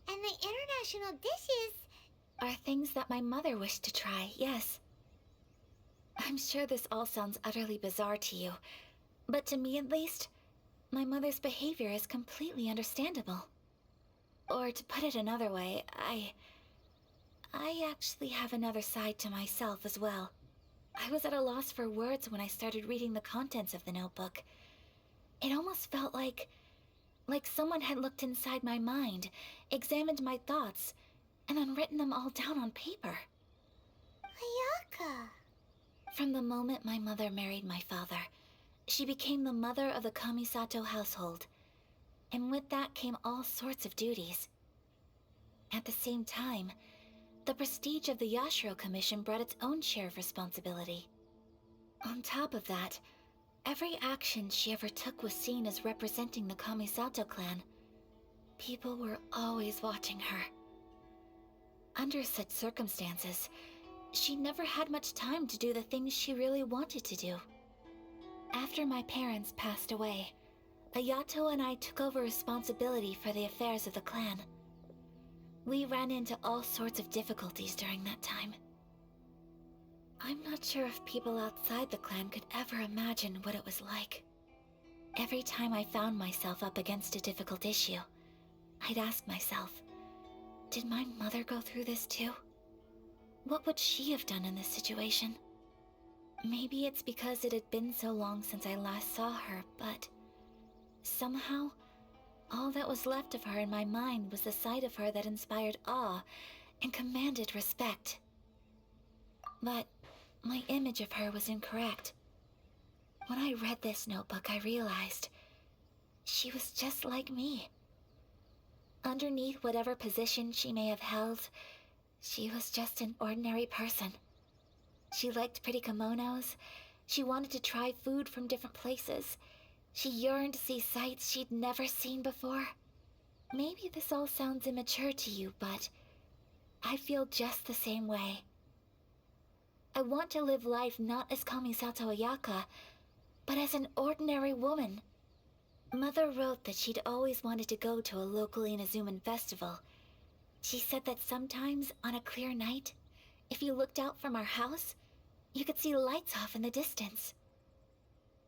Speaker 2: and the international dishes...
Speaker 1: Are things that my mother wished to try, yes. I'm sure this all sounds utterly bizarre to you, but to me at least, my mother's behavior is completely understandable. Or to put it another way, I actually have another side to myself as well. I was at a loss for words when I started reading the contents of the notebook. It almost felt like someone had looked inside my mind, examined my thoughts, and then written them all down on paper.
Speaker 2: Ayaka.
Speaker 1: From the moment my mother married my father, she became the mother of the Kamisato household, and with that came all sorts of duties. At the same time, the prestige of the Yashiro Commission brought its own share of responsibility. On top of that, every action she ever took was seen as representing the Kamisato clan. People were always watching her. Under such circumstances, she never had much time to do the things she really wanted to do. After my parents passed away, Ayato and I took over responsibility for the affairs of the clan. We ran into all sorts of difficulties during that time. I'm not sure if people outside the clan could ever imagine what it was like. Every time I found myself up against a difficult issue, I'd ask myself, did my mother go through this too? What would she have done in this situation? Maybe it's because it had been so long since I last saw her, but somehow, all that was left of her in my mind was the sight of her that inspired awe and commanded respect. But my image of her was incorrect. When I read this notebook, I realized she was just like me. Underneath whatever position she may have held, she was just an ordinary person. She liked pretty kimonos. She wanted to try food from different places. She yearned to see sights she'd never seen before. Maybe this all sounds immature to you, but I feel just the same way. I want to live life not as Kamisato Ayaka, but as an ordinary woman. Mother wrote that she'd always wanted to go to a local Inazuman festival. She said that sometimes, on a clear night, if you looked out from our house, you could see lights off in the distance.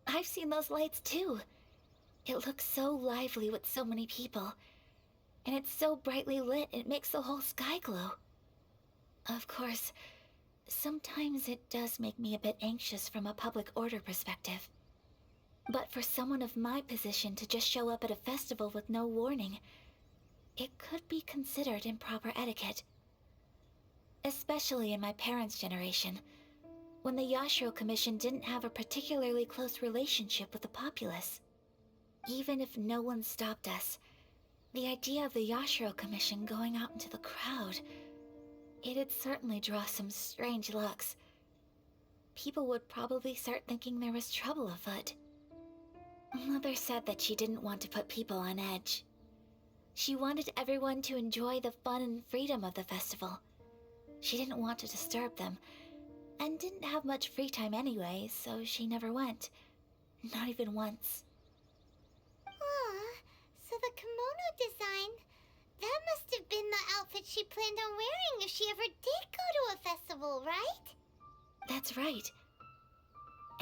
Speaker 1: I've seen those lights too. It looks so lively with so many people, and it's so brightly lit it makes the whole sky glow. Of course, sometimes it does make me a bit anxious from a public order perspective. But for someone of my position to just show up at a festival with no warning, it could be considered improper etiquette. Especially in my parents' generation, when the Yashiro Commission didn't have a particularly close relationship with the populace. Even if no one stopped us, the idea of the Yashiro Commission going out into the crowd, it'd certainly draw some strange looks. People would probably start thinking there was trouble afoot. Mother said that she didn't want to put people on edge. She wanted everyone to enjoy the fun and freedom of the festival. She didn't want to disturb them, and didn't have much free time anyway, so she never went. Not even once.
Speaker 2: Aw, so the kimono design, that must have been the outfit she planned on wearing if she ever did go to a festival, right?
Speaker 1: That's right.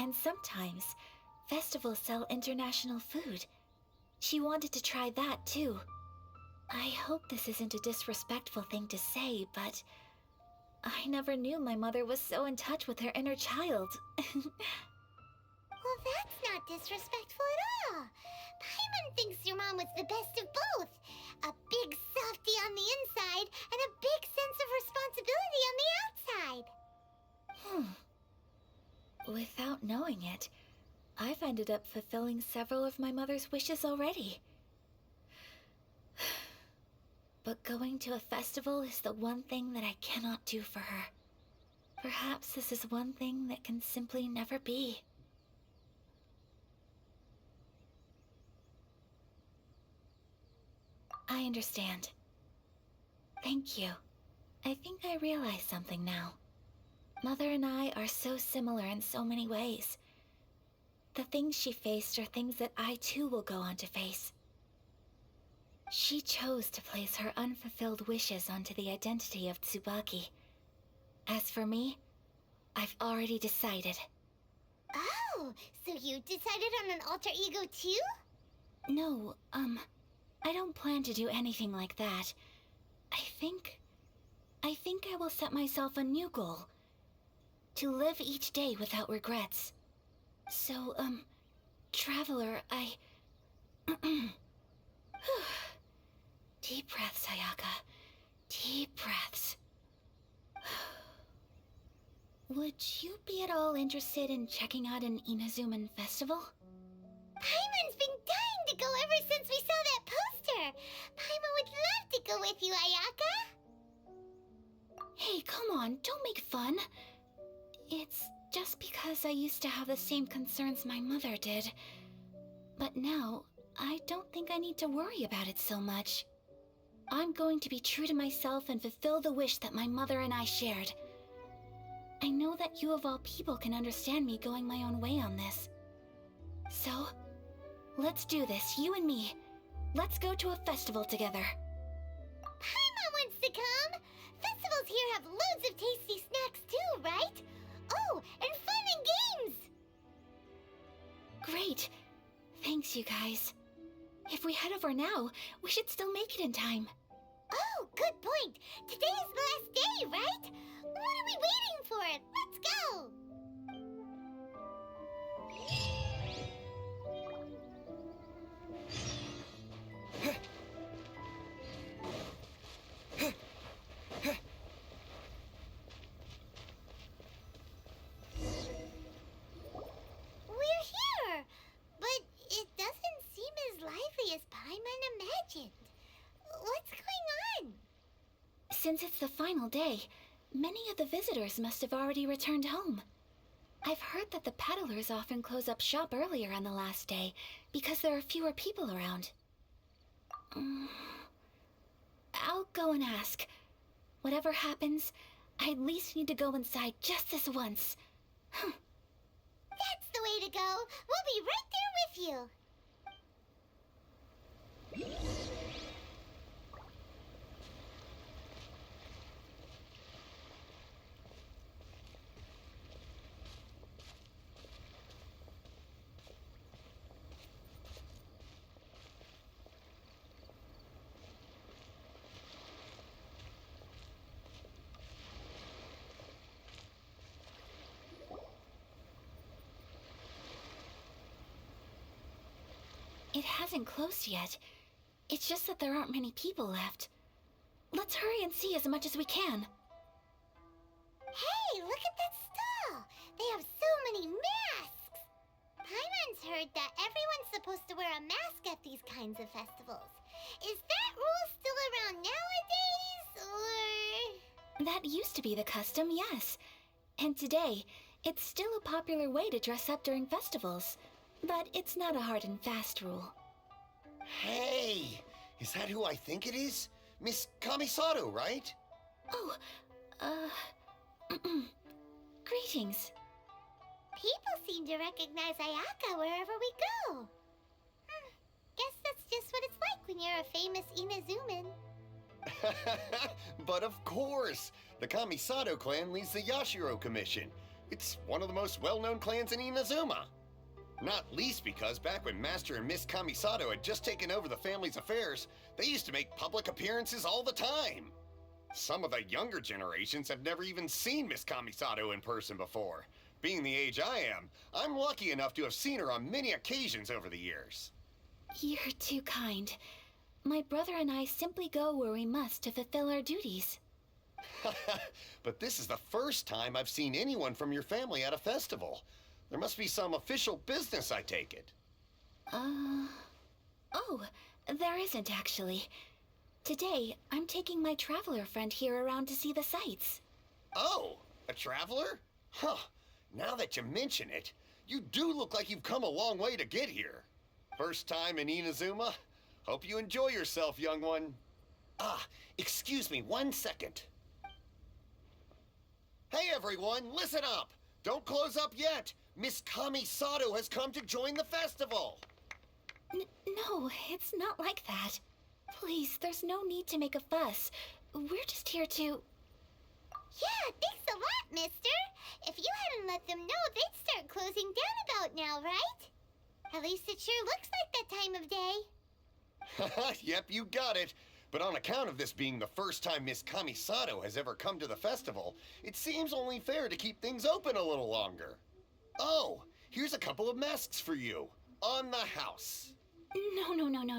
Speaker 1: And sometimes, festivals sell international food. She wanted to try that too. I hope this isn't a disrespectful thing to say, but I never knew my mother was so in touch with her inner child.
Speaker 2: Well, that's not disrespectful at all. Paimon thinks your mom was the best of both. A big softie on the inside and a big sense of responsibility on the outside.
Speaker 1: Without knowing it, I've ended up fulfilling several of my mother's wishes already. But going to a festival is the one thing that I cannot do for her. Perhaps this is one thing that can simply never be. I understand. Thank you. I think I realize something now. Mother and I are so similar in so many ways. The things she faced are things that I too will go on to face. She chose to place her unfulfilled wishes onto the identity of Tsubaki. As for me, I've already decided.
Speaker 2: Oh, so you decided on an alter ego too?
Speaker 1: No, I don't plan to do anything like that. I think I will set myself a new goal. To live each day without regrets. So, Traveler, Deep breaths, Ayaka. Deep breaths. Would you be at all interested in checking out an Inazuman festival?
Speaker 2: Paimon's been dying to go ever since we saw that poster! Paimon would love to go with you, Ayaka!
Speaker 1: Hey, come on, don't make fun. It's just because I used to have the same concerns my mother did. But now, I don't think I need to worry about it so much. I'm going to be true to myself and fulfill the wish that my mother and I shared. I know that you of all people can understand me going my own way on this. So, let's do this, you and me. Let's go to a festival together.
Speaker 2: Paimon wants to come! Festivals here have loads of tasty snacks too, right? Oh, and fun and games!
Speaker 1: Great. Thanks, you guys. If we head over now, we should still make it in time.
Speaker 2: Oh, good point! Today is the last day, right? What are we waiting for? Let's go! We're here! But it doesn't seem as lively as Paimon imagined. What's going on?
Speaker 1: Since it's the final day, many of the visitors must have already returned home. I've heard that the peddlers often close up shop earlier on the last day because there are fewer people around. I'll go and ask. Whatever happens, I at least need to go inside just this once.
Speaker 2: That's the way to go. We'll be right there with you.
Speaker 1: It hasn't closed yet. It's just that there aren't many people left. Let's hurry and see as much as we can.
Speaker 2: Hey, look at that stall! They have so many masks! Paimon's heard that everyone's supposed to wear a mask at these kinds of festivals. Is that rule still around nowadays, or...?
Speaker 1: That used to be the custom, yes. And today, it's still a popular way to dress up during festivals. But it's not a hard and fast rule.
Speaker 8: Hey! Is that who I think it is? Miss Kamisato, right?
Speaker 1: Oh, greetings.
Speaker 2: People seem to recognize Ayaka wherever we go. Guess that's just what it's like when you're a famous Inazuman.
Speaker 8: But of course! The Kamisato clan leads the Yashiro Commission. It's one of the most well-known clans in Inazuma. Not least because back when Master and Miss Kamisato had just taken over the family's affairs, they used to make public appearances all the time. Some of the younger generations have never even seen Miss Kamisato in person before. Being the age I am, I'm lucky enough to have seen her on many occasions over the years.
Speaker 1: You're too kind. My brother and I simply go where we must to fulfill our duties.
Speaker 8: But this is the first time I've seen anyone from your family at a festival. There must be some official business, I take it.
Speaker 1: Oh, there isn't actually. Today, I'm taking my traveler friend here around to see the sights.
Speaker 8: Oh, a traveler? Huh. Now that you mention it, you do look like you've come a long way to get here. First time in Inazuma? Hope you enjoy yourself, young one. Ah, excuse me 1 second. Hey everyone, listen up! Don't close up yet! Miss Kamisato has come to join the festival!
Speaker 1: No, it's not like that. Please, there's no need to make a fuss. We're just here to...
Speaker 2: Yeah, thanks a lot, mister. If you hadn't let them know, they'd start closing down about now, right? At least it sure looks like that time of day.
Speaker 8: Yep, you got it. But on account of this being the first time Miss Kamisato has ever come to the festival, it seems only fair to keep things open a little longer. Oh, here's a couple of masks for you. On the house.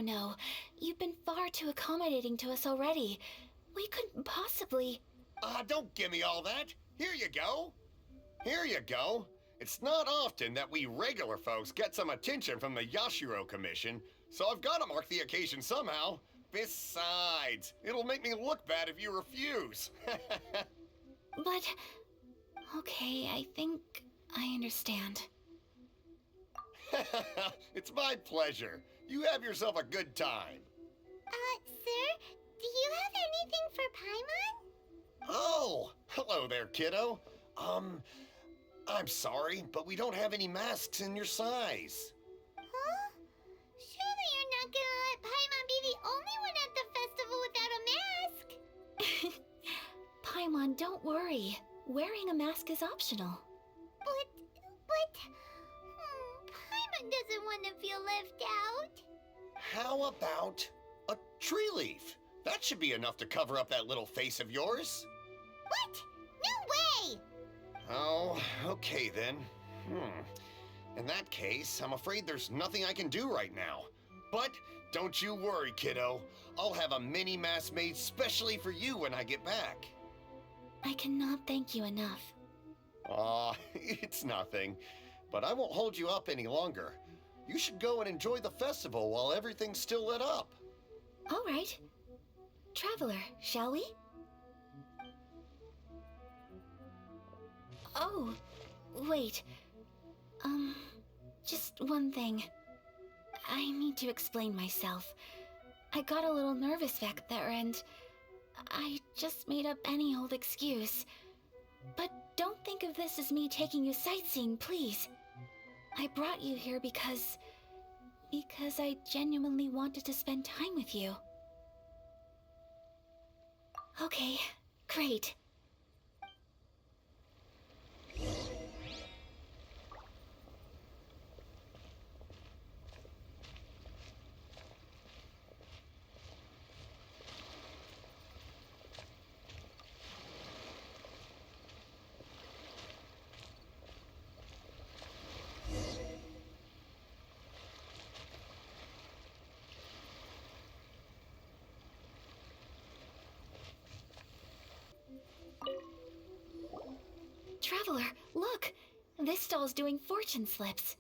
Speaker 1: No. You've been far too accommodating to us already. We couldn't possibly...
Speaker 8: Don't give me all that. Here you go. Here you go. It's not often that we regular folks get some attention from the Yashiro Commission, so I've got to mark the occasion somehow. Besides, it'll make me look bad if you refuse.
Speaker 1: But... Okay, I think I understand.
Speaker 8: It's my pleasure. You have yourself a good time.
Speaker 2: Sir, do you have anything for Paimon?
Speaker 8: Oh, hello there, kiddo. I'm sorry, but we don't have any masks in your size.
Speaker 2: Huh? Surely you're not gonna let Paimon be the only one at the festival without a mask?
Speaker 1: Paimon, don't worry. Wearing a mask is optional.
Speaker 2: Paimon doesn't want to feel left out.
Speaker 8: How about a tree leaf? That should be enough to cover up that little face of yours.
Speaker 2: What? No way!
Speaker 8: Oh, okay then. In that case, I'm afraid there's nothing I can do right now. But don't you worry, kiddo. I'll have a mini mask made specially for you when I get back.
Speaker 1: I cannot thank you enough.
Speaker 8: Aw, it's nothing. But I won't hold you up any longer. You should go and enjoy the festival while everything's still lit up.
Speaker 1: All right. Traveler, shall we? Oh, wait. Just one thing. I need to explain myself. I got a little nervous back there and I just made up any old excuse. But don't think of this as me taking you sightseeing, please. I brought you here because I genuinely wanted to spend time with you. Okay, great. Traveler, look! This stall's doing fortune slips.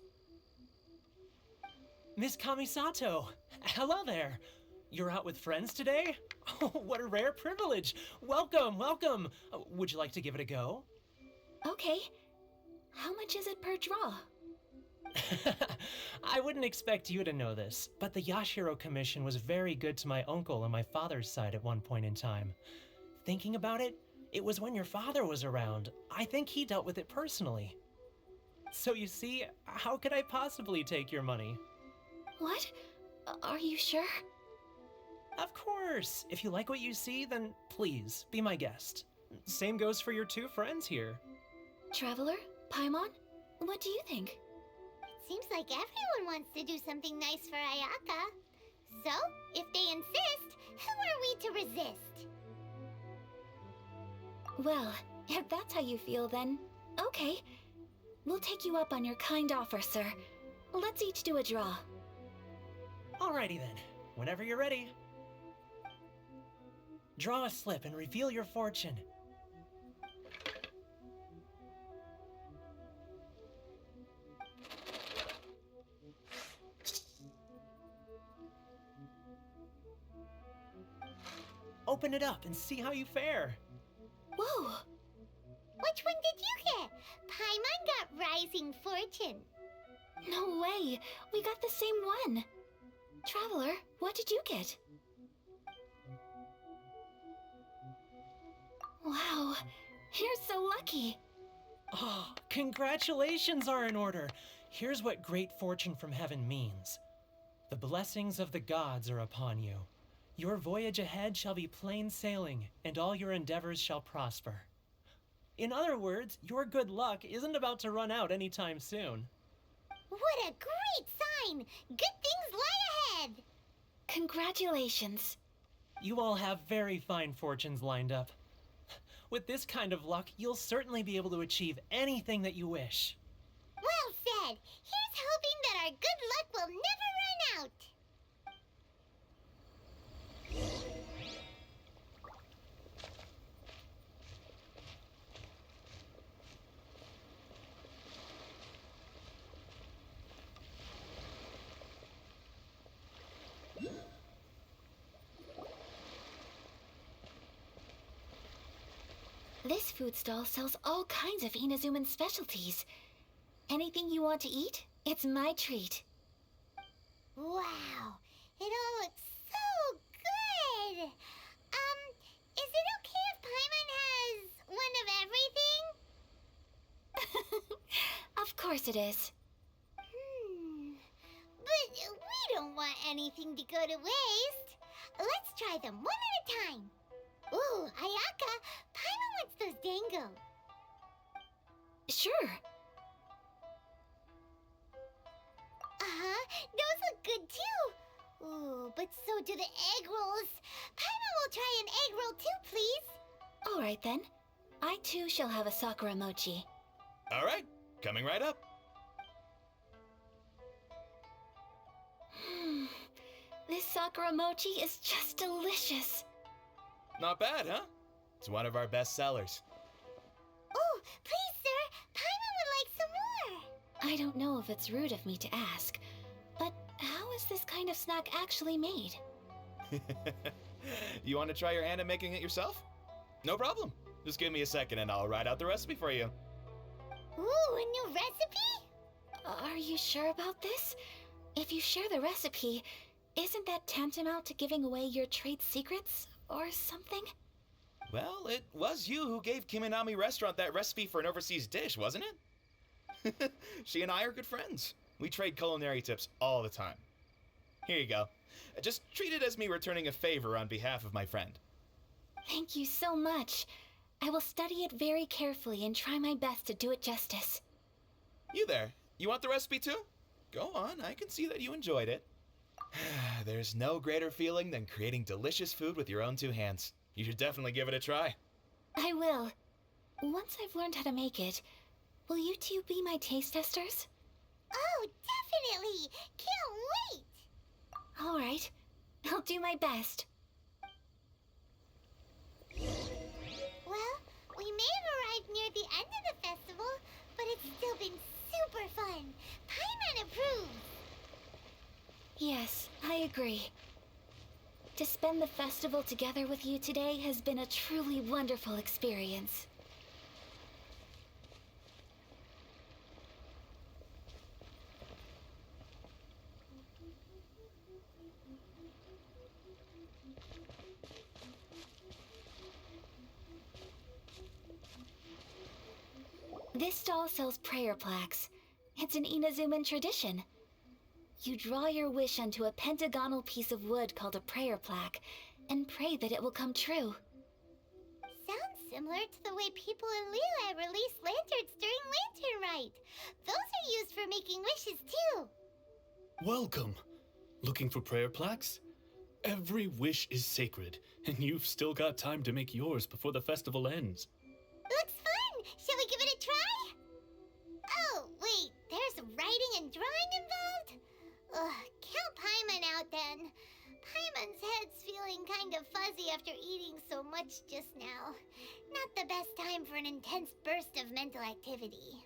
Speaker 9: Miss Kamisato! Hello there! You're out with friends today? Oh, what a rare privilege! Welcome, welcome! Would you like to give it a go?
Speaker 1: Okay. How much is it per draw?
Speaker 9: I wouldn't expect you to know this, but the Yashiro Commission was very good to my uncle on my father's side at one point in time. Thinking about it, it was when your father was around. I think he dealt with it personally. So you see, how could I possibly take your money?
Speaker 1: What? Are you sure?
Speaker 9: Of course! If you like what you see, then please, be my guest. Same goes for your two friends here.
Speaker 1: Traveler? Paimon? What do you think?
Speaker 2: It seems like everyone wants to do something nice for Ayaka. So, if they insist, who are we to resist?
Speaker 1: Well, if that's how you feel, then okay. We'll take you up on your kind offer, sir. Let's each do a draw.
Speaker 9: Alrighty then, whenever you're ready. Draw a slip and reveal your fortune. open it up and see how you fare.
Speaker 1: Whoa!
Speaker 2: Which one did you get? Paimon got Rising Fortune.
Speaker 1: No way! We got the same one! Traveler, what did you get? Wow, you're so lucky!
Speaker 9: Oh, congratulations are in order. Here's what great fortune from heaven means. The blessings of the gods are upon you. Your voyage ahead shall be plain sailing, and all your endeavors shall prosper. In other words, your good luck isn't about to run out anytime soon.
Speaker 2: What a great sign! Good things lie ahead!
Speaker 1: Congratulations!
Speaker 9: You all have very fine fortunes lined up. With this kind of luck, you'll certainly be able to achieve anything that you wish.
Speaker 2: Well said! Here's hoping that our good luck will never run out!
Speaker 1: This food stall sells all kinds of Inazuman specialties. Anything you want to eat, it's my treat.
Speaker 2: Wow, it all looks so good! Is it okay if Paimon has one of everything?
Speaker 1: Of course it is.
Speaker 2: But we don't want anything to go to waste. Let's try them one at a time. Ooh, Ayaka, Paimon wants those dango.
Speaker 1: Sure.
Speaker 2: Those look good too. Ooh, but so do the egg rolls. Paimon will try an egg roll too, please.
Speaker 1: All right then. I too shall have a Sakura mochi.
Speaker 10: All right, coming right up.
Speaker 1: This Sakura mochi is just delicious.
Speaker 10: Not bad, huh? It's one of our best sellers.
Speaker 2: Oh, please, sir. Paimon would like some more.
Speaker 1: I don't know if it's rude of me to ask, but how is this kind of snack actually made?
Speaker 10: You want to try your hand at making it yourself? No problem. Just give me a second and I'll write out the recipe for you.
Speaker 2: Ooh, a new recipe?
Speaker 1: Are you sure about this? If you share the recipe, isn't that tantamount to giving away your trade secrets or something?
Speaker 10: Well, it was you who gave Kiminami Restaurant that recipe for an overseas dish, wasn't it? She and I are good friends. We trade culinary tips all the time. Here you go. Just treat it as me returning a favor on behalf of my friend.
Speaker 1: Thank you so much. I will study it very carefully and try my best to do it justice.
Speaker 10: You there. You want the recipe too? Go on, I can see that you enjoyed it. There's no greater feeling than creating delicious food with your own two hands. You should definitely give it a try.
Speaker 1: I will. Once I've learned how to make it, will you two be my taste testers?
Speaker 2: Oh, definitely! Can't wait!
Speaker 1: All right. I'll do my best.
Speaker 2: Well, we may have arrived near the end of the festival, but it's still been super fun. Paimon approves.
Speaker 1: Yes, I agree. To spend the festival together with you today has been a truly wonderful experience. This stall sells prayer plaques. It's an Inazuman tradition. You draw your wish onto a pentagonal piece of wood called a prayer plaque, and pray that it will come true.
Speaker 2: Sounds similar to the way people in Liyue release lanterns during Lantern Rite. Those are used for making wishes too.
Speaker 6: Welcome. Looking for prayer plaques? Every wish is sacred, and you've still got time to make yours before the festival ends.
Speaker 2: Looks fun! Shall we give it a try? Oh, wait, there's writing and drawing involved? Ugh, count Paimon out then. Paimon's head's feeling kind of fuzzy after eating so much just now. Not the best time for an intense burst of mental activity.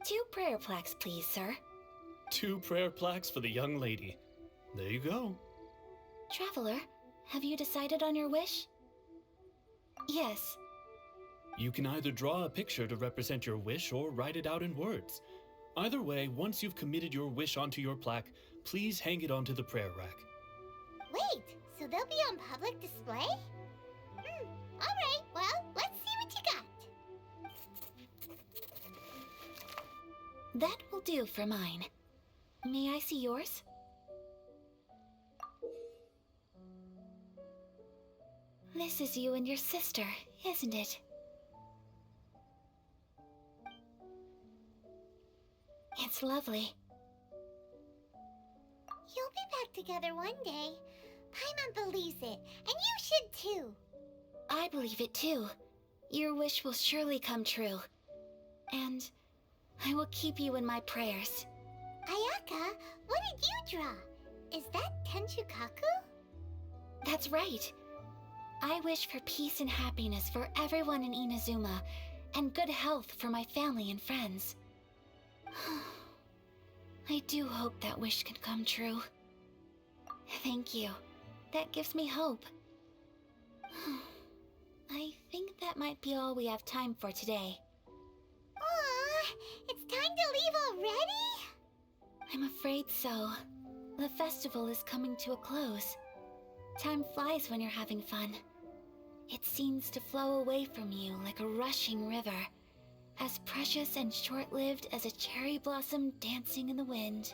Speaker 1: 2 prayer plaques, please, sir.
Speaker 6: 2 prayer plaques for the young lady. There you go.
Speaker 1: Traveler, have you decided on your wish? Yes.
Speaker 6: You can either draw a picture to represent your wish or write it out in words. Either way, once you've committed your wish onto your plaque, please hang it onto the prayer rack.
Speaker 2: Wait, so they'll be on public display? Alright, well, let's see what you got.
Speaker 1: That will do for mine. May I see yours? This is you and your sister, isn't it? It's lovely.
Speaker 2: You'll be back together one day. Paimon believes it, and you should too.
Speaker 1: I believe it too. Your wish will surely come true. And I will keep you in my prayers.
Speaker 2: Ayaka, what did you draw? Is that Tenchukaku?
Speaker 1: That's right. I wish for peace and happiness for everyone in Inazuma, and good health for my family and friends. I do hope that wish can come true. Thank you. That gives me hope. I think that might be all we have time for today.
Speaker 2: Aw, it's time to leave already?
Speaker 1: I'm afraid so. The festival is coming to a close. Time flies when you're having fun. It seems to flow away from you like a rushing river, as precious and short-lived as a cherry blossom dancing in the wind.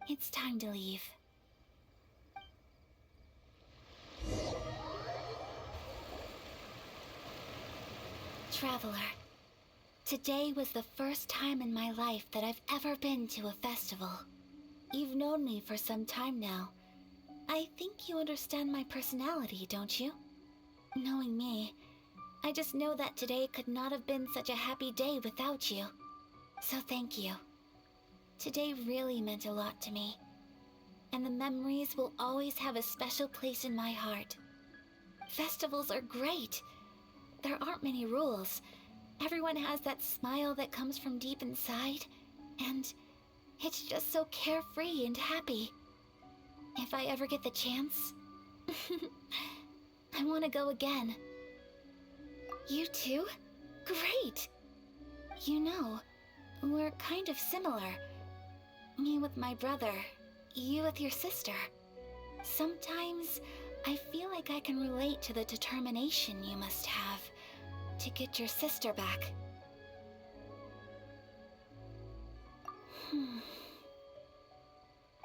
Speaker 1: It's time to leave. Traveler, today was the first time in my life that I've ever been to a festival. You've known me for some time now. I think you understand my personality, don't you? Knowing me, I just know that today could not have been such a happy day without you. So thank you. Today really meant a lot to me. And the memories will always have a special place in my heart. Festivals are great. There aren't many rules. Everyone has that smile that comes from deep inside. And it's just so carefree and happy. If I ever get the chance, I want to go again. You too? Great! You know, we're kind of similar. Me with my brother, you with your sister. Sometimes I feel like I can relate to the determination you must have to get your sister back.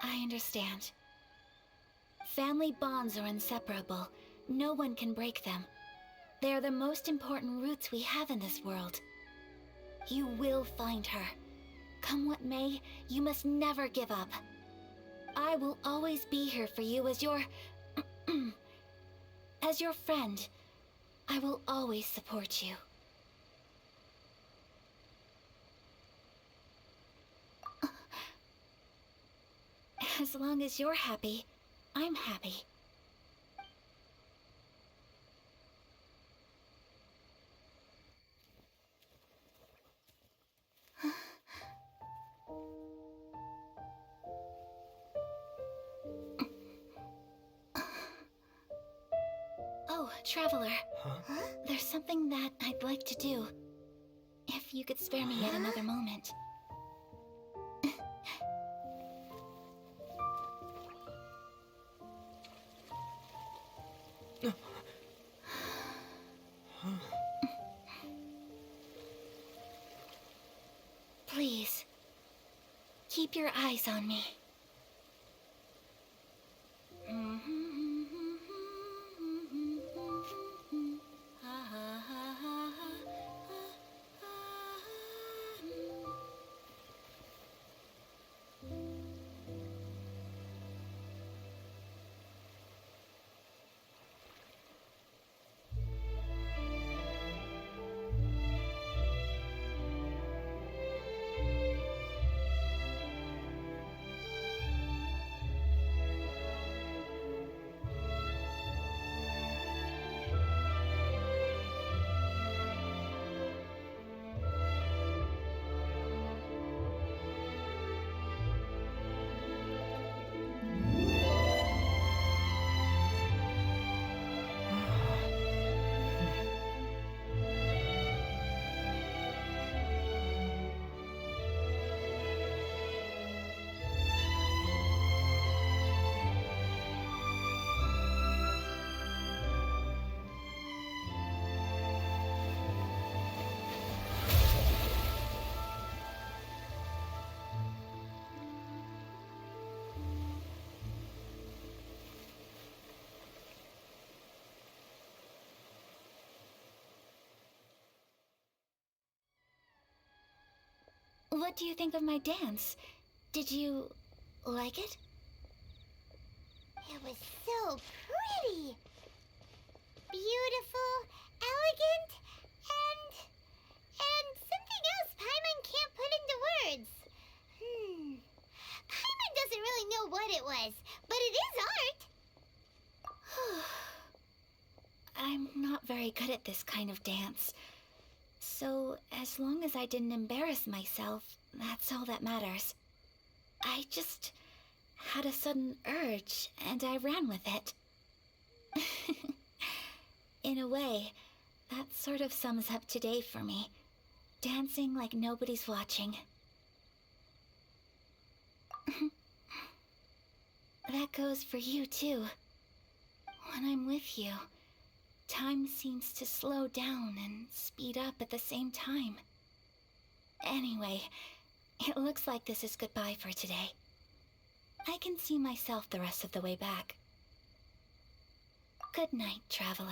Speaker 1: I understand. Family bonds are inseparable. No one can break them. They are the most important roots we have in this world. You will find her. Come what may, you must never give up. I will always be here for you as your... as your friend. I will always support you. As long as you're happy, I'm happy. Oh, Traveler.
Speaker 9: Huh?
Speaker 1: There's something that I'd like to do. If you could spare me yet another moment. Please, keep your eyes on me. What do you think of my dance? Did you like it?
Speaker 2: It was so pretty. Beautiful, elegant, and something else Paimon can't put into words. Paimon doesn't really know what it was, but it is art.
Speaker 1: I'm not very good at this kind of dance. So, as long as I didn't embarrass myself, that's all that matters. I just had a sudden urge, and I ran with it. In a way, that sort of sums up today for me. Dancing like nobody's watching. That goes for you, too. When I'm with you, time seems to slow down and speed up at the same time. Anyway, it looks like this is goodbye for today. I can see myself the rest of the way back. Good night, traveler.